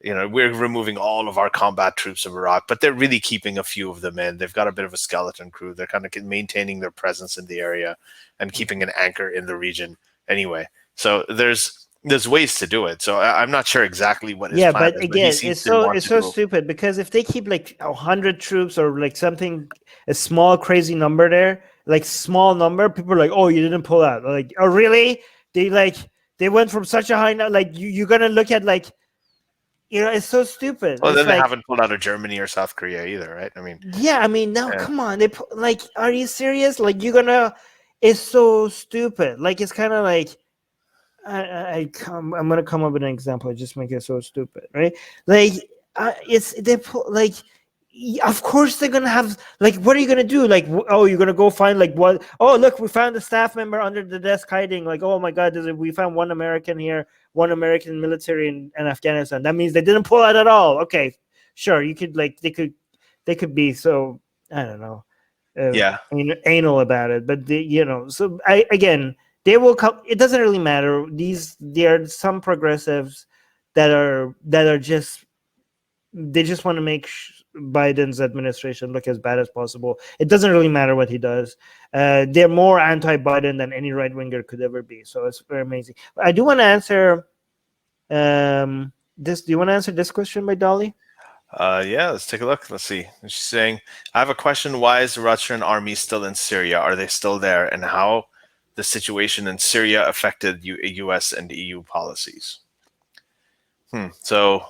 we're removing all of our combat troops from Iraq, but they're really keeping a few of them in. They've got a bit of a skeleton crew. They're kind of maintaining their presence in the area and keeping an anchor in the region anyway. So there's ways to do it. So I'm not sure exactly what his plan is. But again, it's so stupid, because if they keep like 100 troops or like something, a small crazy number there, like small number, people are like, oh, you didn't pull out. Like, oh, really? They went from such a high number. Like, you're gonna look at like, it's so stupid. Well, then they haven't pulled out of Germany or South Korea either, right? I mean, come on. Are you serious? Like, it's so stupid. Like, it's kind of like, I'm gonna come up with an example. Just make it so stupid, right? Like, Of course they're gonna have, like, what are you gonna do? Like, oh, you're gonna go find, like, what? Oh, look, we found a staff member under the desk hiding. Like, oh my God, we found one American here, one American military in Afghanistan. That means they didn't pull out at all. Okay, sure, you could, like, they could be so, I don't know, anal about it. But so again, they will come. It doesn't really matter. There are some progressives that are just, they just want to make Biden's administration look as bad as possible. It doesn't really matter what he does. They're more anti-Biden than any right-winger could ever be. So it's very amazing. I do want to answer this. Do you want to answer this question by Dolly? Yeah, let's take a look. Let's see. She's saying, I have a question. Why is the Russian army still in Syria? Are they still there? And how the situation in Syria affected U.S. and EU policies? So...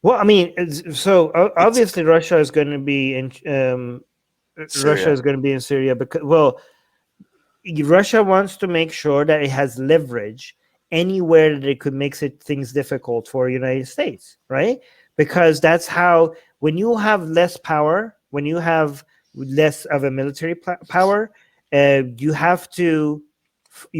Well, I mean, obviously Russia is going to be in Russia is going to be in Syria because, well, Russia wants to make sure that it has leverage anywhere that it could make things difficult for the United States, right? Because that's how, when you have less power, when you have less of a military power, you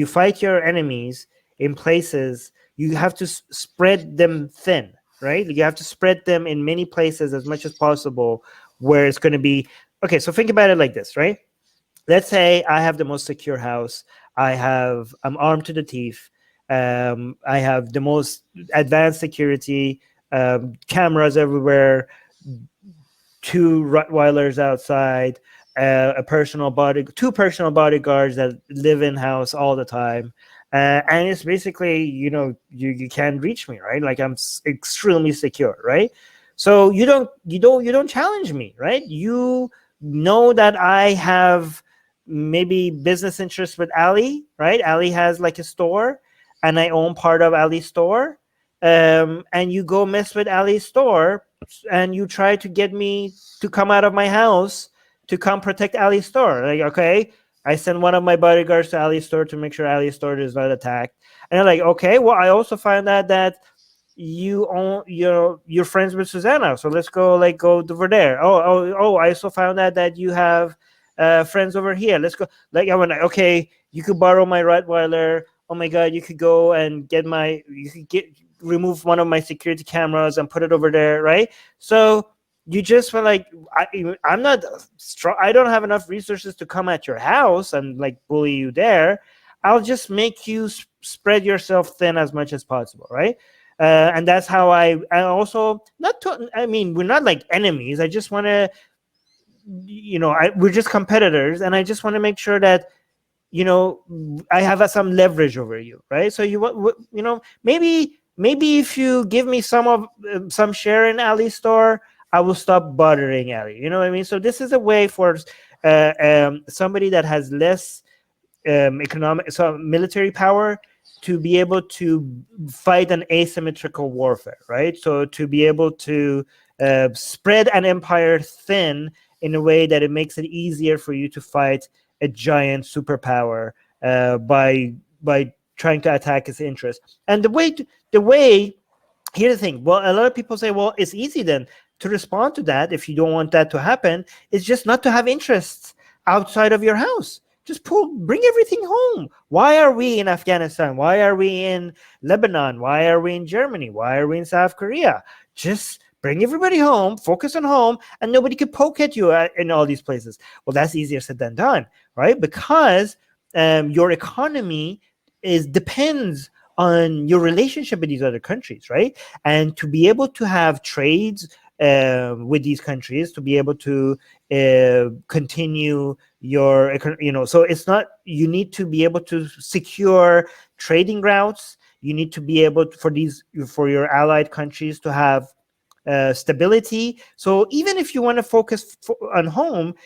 fight your enemies in places, you have to spread them thin. Right? You have to spread them in many places as much as possible where it's going to be, okay, so think about it like this, right? Let's say I have the most secure house. I'm armed to the teeth. I have the most advanced security, cameras everywhere, 2 Rottweilers outside, two personal bodyguards that live in house all the time. And it's basically, you can't reach me, right? Like, I'm extremely secure, right? So you don't challenge me, right? You know that I have maybe business interests with Ali, right? Ali has like a store, and I own part of Ali's store. And you go mess with Ali's store, and you try to get me to come out of my house to come protect Ali's store. Like, okay, I send one of my bodyguards to Ali's store to make sure Ali's store is not attacked. And I'm like, okay, well, I also found out that you're friends with Susanna, so let's go over there. Oh, I also found out that you have friends over here. Let's go. Like, I went, okay, you could borrow my Rottweiler. Oh my God, you could go and remove one of my security cameras and put it over there, right? So you just were like, I'm not strong. I don't have enough resources to come at your house and like bully you there. I'll just make you spread yourself thin as much as possible, right? And that's how I also we're not like enemies. I just want to, we're just competitors, and I just want to make sure that, I have some leverage over you, right? So maybe if you give me some share in Ali's store, I will stop bothering Ali. You know what I mean? So this is a way for somebody that has less military power to be able to fight an asymmetrical warfare, right? So to be able to spread an empire thin in a way that it makes it easier for you to fight a giant superpower by trying to attack its interests. And the way here's the thing. Well, a lot of people say, well, it's easy then to respond to that if you don't want that to happen. It's just not to have interests outside of your house. Just bring everything home. Why are we in Afghanistan? Why are we in Lebanon? Why are we in Germany? Why are we in South Korea? Just bring everybody home, focus on home, and nobody could poke at you in all these places. Well, that's easier said than done, right? Because your economy depends on your relationship with these other countries, right? And to be able to have trades with these countries, to be able to continue your, so it's not, you need to be able to secure trading routes. You need to be able for your allied countries to have stability. So even if you want to focus on home,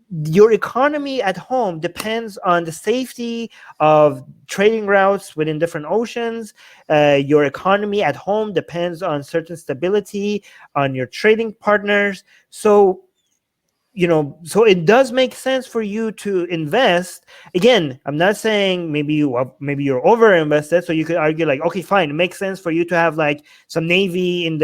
your economy at home depends on the safety of trading routes within different oceans. Your economy at home depends on certain stability on your trading partners. So so it does make sense for you to invest. Again, I'm not saying maybe you're over invested, so you could argue like, okay, fine, it makes sense for you to have like some navy in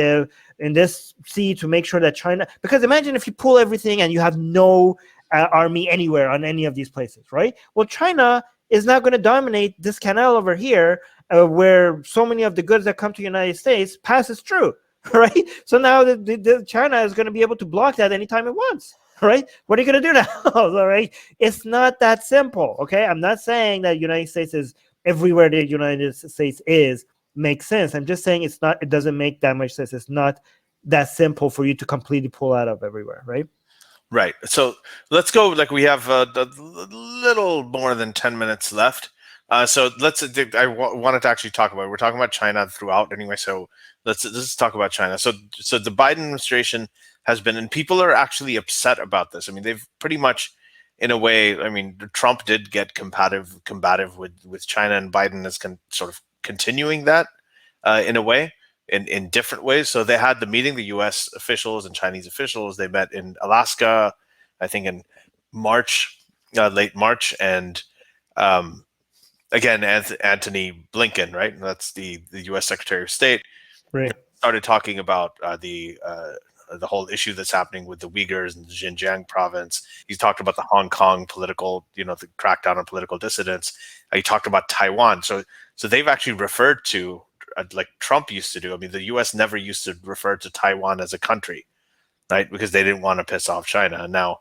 this sea to make sure that China, because imagine if you pull everything and you have no army anywhere on any of these places, right? Well, China is not going to dominate this canal over here where so many of the goods that come to the United States passes through, right? So now the China is going to be able to block that anytime it wants. Right? What are you going to do now? All right. It's not that simple. Okay. I'm not saying that United States is everywhere the United States makes sense. I'm just saying it doesn't make that much sense. It's not that simple for you to completely pull out of everywhere. Right. Right. So let's go. Like we have a little more than 10 minutes left. So I wanted to actually talk about it. We're talking about China throughout anyway. So let's talk about China. So the Biden administration has been, and people are actually upset about this. I mean, they've pretty much, in a way, I mean, Trump did get combative with China, and Biden is sort of continuing that in a way, in different ways. So they had the meeting, the U.S. officials and Chinese officials. They met in Alaska, I think in March, late March, and again, Antony Blinken, right? That's the U.S. Secretary of State, right? Started talking about the whole issue that's happening with the Uyghurs in the Xinjiang province. He talked about the Hong Kong political, the crackdown on political dissidents. He talked about Taiwan. So they've actually referred to, like Trump used to do. I mean, the U.S. never used to refer to Taiwan as a country, right? Because they didn't want to piss off China. And now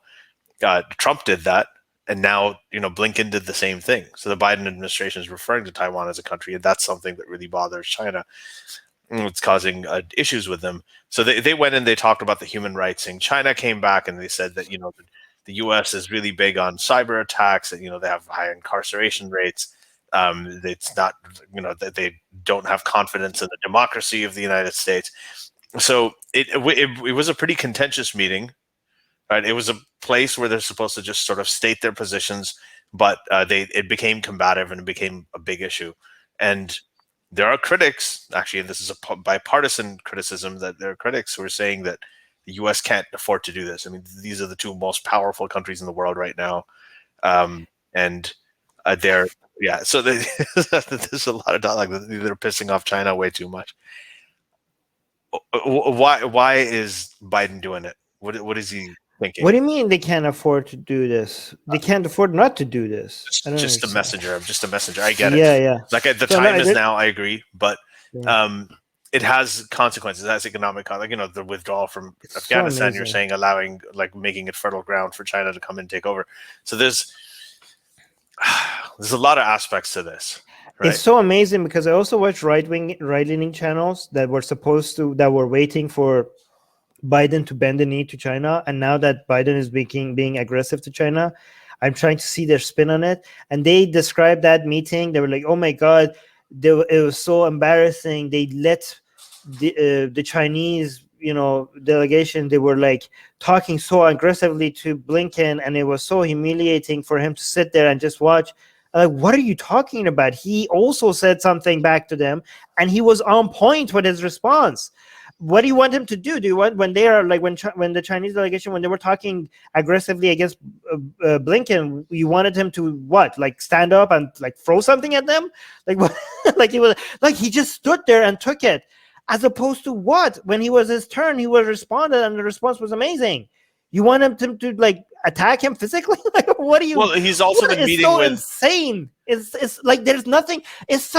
Trump did that. And now, Blinken did the same thing. So the Biden administration is referring to Taiwan as a country. And that's something that really bothers China. It's causing issues with them. So they went and they talked about the human rights thing. China came back and they said that, the U.S. is really big on cyber attacks, and, they have high incarceration rates. It's not, that they don't have confidence in the democracy of the United States. So it was a pretty contentious meeting, right? It was a place where they're supposed to just sort of state their positions, but it became combative and it became a big issue. And there are critics, actually, and this is a bipartisan criticism, that there are critics who are saying that the U.S. can't afford to do this. I mean, these are the two most powerful countries in the world right now. And they're, so there's a lot of dialogue that they're pissing off China way too much. Why is Biden doing it? What is he thinking? What do you mean they can't afford to do this? They can't afford not to do this. Just a messenger. I'm just a messenger. I get it. Yeah. Like the time is now. I agree, but it has consequences. It has economic, the withdrawal from Afghanistan. You're saying making it fertile ground for China to come and take over. So there's a lot of aspects to this. Right? It's so amazing because I also watched right-leaning channels that were waiting for Biden to bend the knee to China, and now that Biden is being aggressive to China, I'm trying to see their spin on it. And they described that meeting. They were like, "Oh my God, it was so embarrassing." They let the Chinese, delegation. They were like talking so aggressively to Blinken, and it was so humiliating for him to sit there and just watch. What are you talking about? He also said something back to them, and he was on point with his response. What do you want him to do? Do you want, when they are like, when the Chinese delegation, when they were talking aggressively against Blinken, you wanted him to what? Like stand up and like throw something at them? Like what? He just stood there and took it, as opposed to what? When he was his turn, he was responded, and the response was amazing. You want him to like attack him physically? Like, what do you? Well, he's also been meeting so with. Insane. It's like there's nothing. It's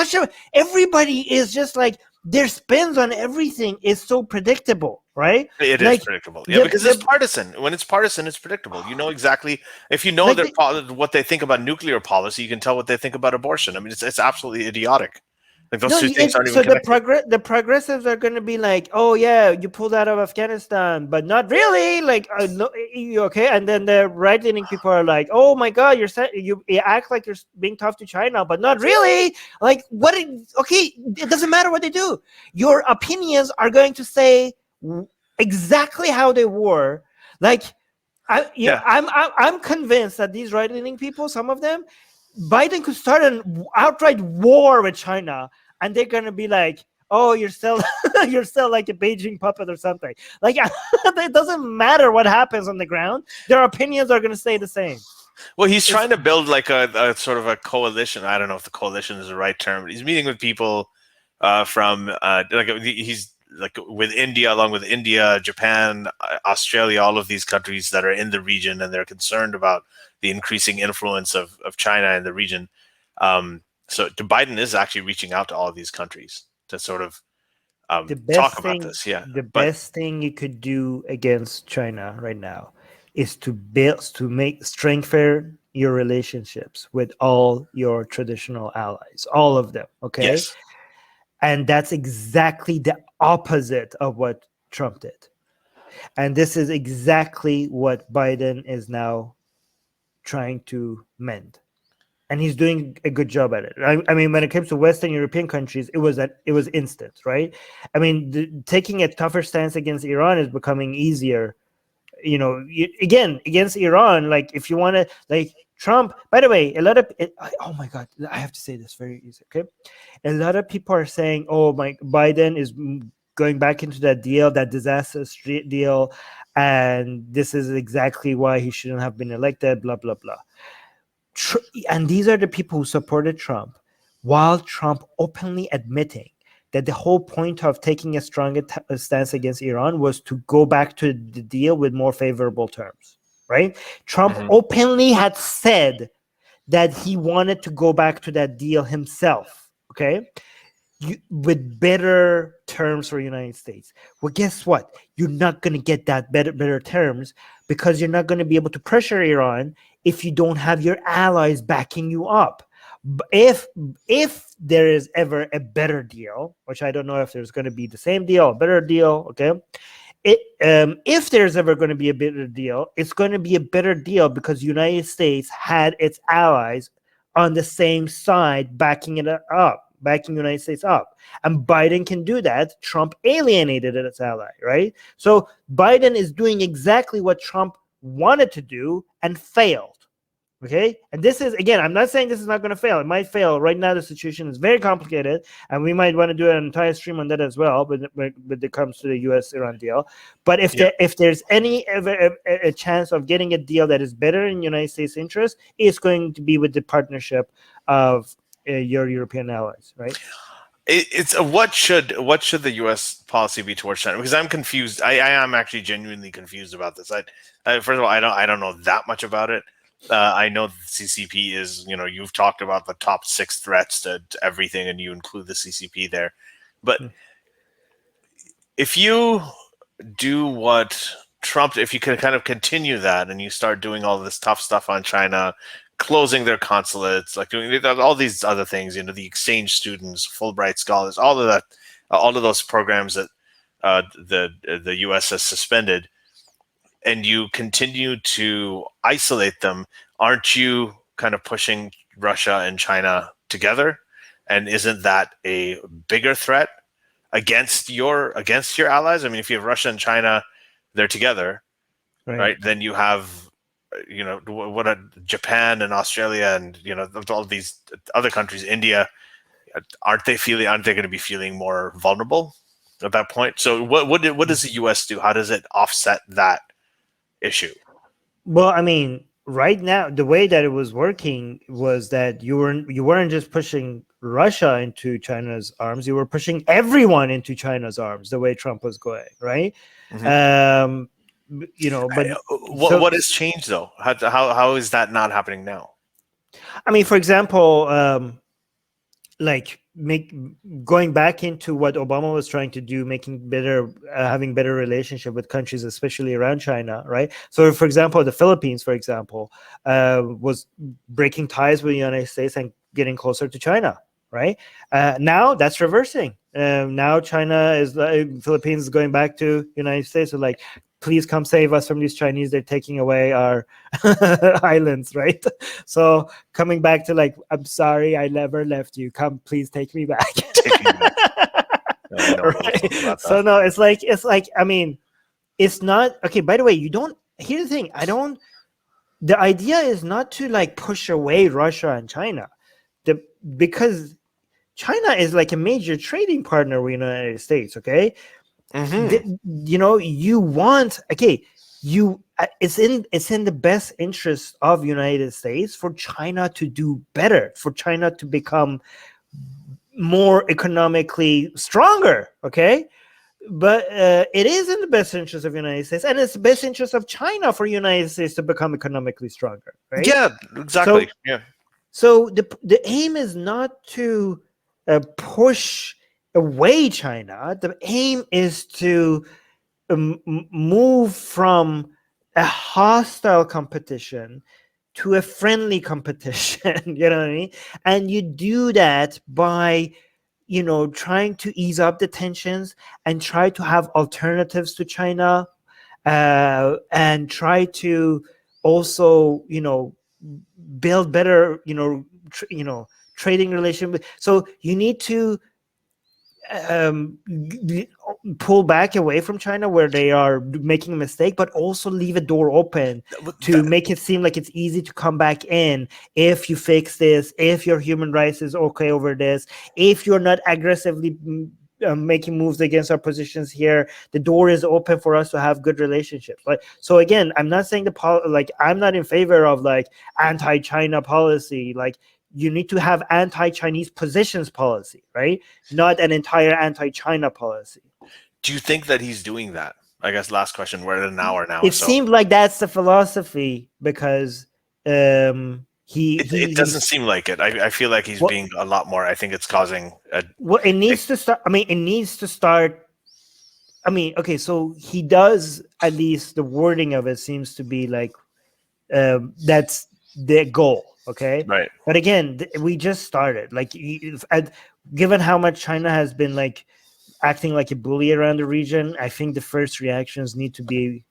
everybody is just like. Their spins on everything is so predictable, right? It is predictable. Yeah, because it's partisan. When it's partisan, it's predictable. You know exactly. If you know what they think about nuclear policy, you can tell what they think about abortion. I mean, it's absolutely idiotic. Like those two things aren't even connected. The progressives are going to be like, "Oh yeah, you pulled out of Afghanistan, but not really." Like, no, okay. And then the right-leaning people are like, "Oh my God, you act like you're being tough to China, but not really." Like, what? Okay, it doesn't matter what they do. Your opinions are going to say exactly how they were. Like, I'm convinced that these right-leaning people, some of them, Biden could start an outright war with China, and they're going to be like, oh, you're still you're still like a Beijing puppet or something. Like it doesn't matter what happens on the ground. Their opinions are going to stay the same. Well, he's trying to build like a sort of a coalition. I don't know if the coalition is the right term. He's meeting with people from he's like with India, along with India, Japan, Australia, all of these countries that are in the region, and they're concerned about the increasing influence of China in the region. So Biden is actually reaching out to all of these countries to sort of talk about this. Yeah, best thing you could do against China right now is to strengthen your relationships with all your traditional allies, all of them. Okay. Yes. And that's exactly the opposite of what Trump did. And this is exactly what Biden is now trying to mend. And he's doing a good job at it. I mean, when it comes to Western European countries, it was instant, right? I mean, taking a tougher stance against Iran is becoming easier. You know, again, against Iran, like if you want to, like Trump, by the way, oh my God, I have to say this very easy, okay? A lot of people are saying, oh, Biden is going back into that deal, that disastrous deal, and this is exactly why he shouldn't have been elected, blah, blah, blah. And these are the people who supported Trump, while Trump openly admitting that the whole point of taking a stronger stance against Iran was to go back to the deal with more favorable terms, right? Trump openly had said that he wanted to go back to that deal himself, okay? With better terms for the United States. Well, guess what? You're not going to get that better terms because you're not going to be able to pressure Iran if you don't have your allies backing you up. If there is ever a better deal, which I don't know if there's going to be the same deal, a better deal, okay? If there's ever going to be a better deal, it's going to be a better deal because the United States had its allies on the same side backing the United States up. And Biden can do that. Trump alienated its ally, right? So Biden is doing exactly what Trump wanted to do and failed. Okay, and this is, again, I'm not saying this is not going to fail. It might fail. Right now, the situation is very complicated, and we might want to do an entire stream on that as well. But when it comes to the U.S.-Iran deal, but if there's any ever a chance of getting a deal that is better in United States' interest, it's going to be with the partnership of your European allies, right? It's what should the U.S. policy be towards China? Because I'm confused. I am actually genuinely confused about this. First of all, I don't know that much about it. I know the CCP is, you've talked about the top 6 threats to everything, and you include the CCP there. But if you do what Trump, if you can kind of continue that and you start doing all this tough stuff on China, closing their consulates, like doing all these other things, the exchange students, Fulbright scholars, all of that, all of those programs that the U.S. has suspended, and you continue to isolate them, aren't you kind of pushing Russia and China together? And isn't that a bigger threat against your allies? I mean, if you have Russia and China, they're together, right? Then you have, Japan and Australia and, all these other countries, India, aren't they going to be feeling more vulnerable at that point? So what does the U.S. do? How does it offset that issue? Well, I mean, right now, the way that it was working was that you weren't just pushing Russia into China's arms, you were pushing everyone into China's arms the way Trump was going, right? But what has changed though? How is that not happening now? I mean, for example, going back into what Obama was trying to do, having better relationship with countries, especially around China, right? So, for example, the Philippines, was breaking ties with the United States and getting closer to China, right? Now that's reversing. Now Philippines is going back to United States. So, like, please come save us from these Chinese. They're taking away our islands, right? So coming back to like, I'm sorry, I never left you. Come, please take me back. Right? So no, it's like, I mean, it's not, okay, by the way, here's the thing. The idea is not to like push away Russia and China. Because China is like a major trading partner with the United States. Okay, you want it's in the best interest of United States for China to do better, for China to become more economically stronger. Okay. But it is in the best interest of the United States, and it's the best interest of China for the United States to become economically stronger, right? Yeah, exactly. So the aim is not to push away China. The aim is to move from a hostile competition to a friendly competition. You know what I mean? And you do that by trying to ease up the tensions and try to have alternatives to China, and try to also, build better, trading relations. So you need to pull back away from China where they are making a mistake, but also leave a door open to make it seem like it's easy to come back in if you fix this, if your human rights is okay over this, if you're not aggressively making moves against our positions here, the door is open for us to have good relationships. So again, I'm not saying I'm not in favor of anti-China policy. You need to have anti-Chinese positions policy, right? Not an entire anti-China policy. Do you think that he's doing that? I guess last question. We're at an hour now. It seemed like that's the philosophy because it doesn't seem like it. I feel like he's being a lot more. I think it's causing. It needs to start. It needs to start. Okay, so he does, at least the wording of it seems to be like that's the goal. Okay. Right. But again, we just started. Given how much China has been acting like a bully around the region, I think the first reactions need to be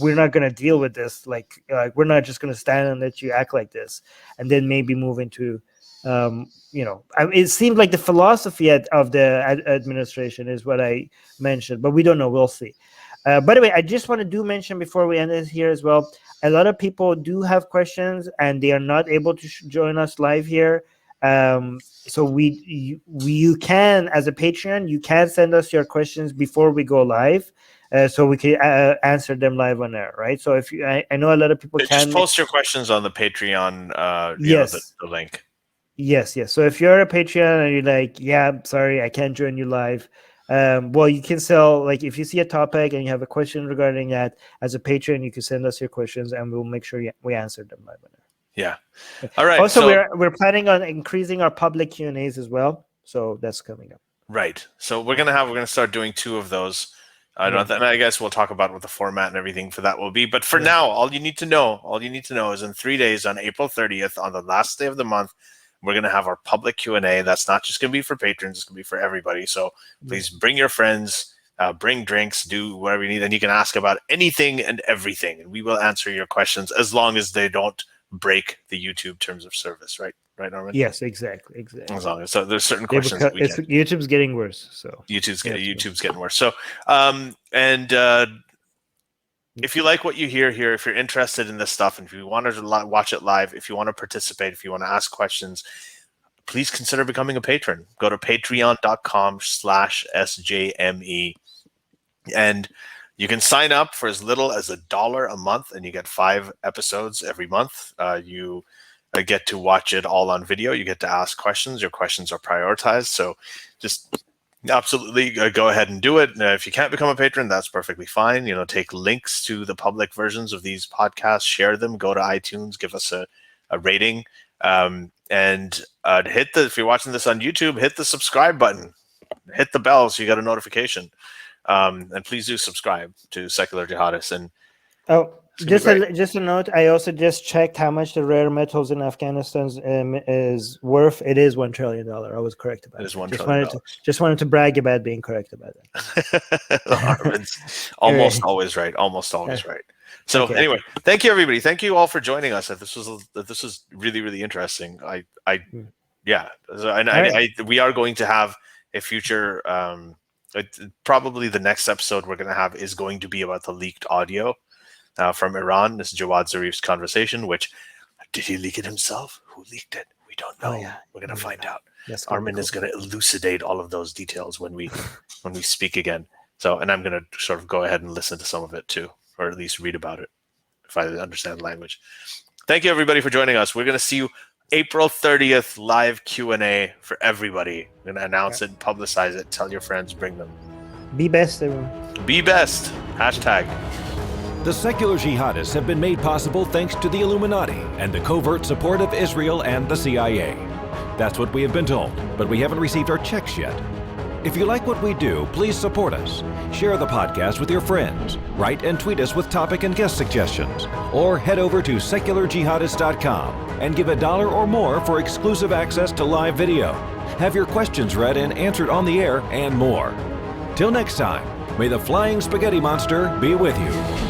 we're not going to deal with this. We're not just going to stand and let you act like this, and then maybe move into, it seemed like the philosophy of the administration is what I mentioned, but we don't know. We'll see. By the way, I just want to mention before we end this here as well, a lot of people do have questions and they are not able to join us live here. So you can, as a Patreon, you can send us your questions before we go live, so we can answer them live on air, right? So if I know a lot of people just post your questions on the Patreon, yes, the link. Yes. So if you're a Patreon and you're sorry, I can't join you live. You can still, if you see a topic and you have a question regarding that, as a patron, you can send us your questions and we'll make sure we answer them live on air. Yeah. All right. Also, we're planning on increasing our public Q&As as well, so that's coming up. Right. So we're gonna start doing 2 of those. And I guess we'll talk about what the format and everything for that will be. But for now, all you need to know is in 3 days, on April 30th, on the last day of the month, we're going to have our public Q&A. That's not just going to be for patrons. It's going to be for everybody. So please bring your friends, bring drinks, do whatever you need. And you can ask about anything and everything. And we will answer your questions as long as they don't break the YouTube terms of service. Right, Norman? Yes, exactly. As long as, so there's certain questions that YouTube's getting worse. So YouTube's getting worse. So, if you like what you hear here, if you're interested in this stuff, and if you want to watch it live, if you want to participate, if you want to ask questions, please consider becoming a patron. Go to patreon.com/SJME. And you can sign up for as little as $1 a month, and you get 5 episodes every month. You get to watch it all on video. You get to ask questions. Your questions are prioritized. So just absolutely go ahead and do it. If you can't become a patron, that's perfectly fine. Take links to the public versions of these podcasts, share them, go to iTunes, give us a rating, and if you're watching this on YouTube, hit the subscribe button, hit the bell so you get a notification, and please do subscribe to Secular Jihadists. And just a note, I also just checked how much the rare metals in Afghanistan is worth. It is $1 trillion. I was correct about it. It is $1 trillion. Just wanted to brag about being correct about it. Armin's almost always right. Right. So anyway, thank you everybody. Thank you all for joining us. This was really, really interesting. We are going to have a future. Probably the next episode we're going to have is going to be about the leaked audio from Iran. This is Jawad Zarif's conversation. Which, did he leak it himself? Who leaked it? We don't know. Oh, yeah. We're going to find out. That's gonna be Armin is cool. going to elucidate all of those details when we speak again. So, and I'm going to sort of go ahead and listen to some of it too, or at least read about it if I understand the language. Thank you, everybody, for joining us. We're going to see you April 30th, live Q&A for everybody. We're going to announce it, publicize it, tell your friends, bring them. Be best, everyone. Be best. Hashtag. The Secular Jihadists have been made possible thanks to the Illuminati and the covert support of Israel and the CIA. That's what we have been told, but we haven't received our checks yet. If you like what we do, please support us. Share the podcast with your friends. Write and tweet us with topic and guest suggestions. Or head over to secularjihadists.com and give $1 or more for exclusive access to live video. Have your questions read and answered on the air, and more. Till next time, may the flying spaghetti monster be with you.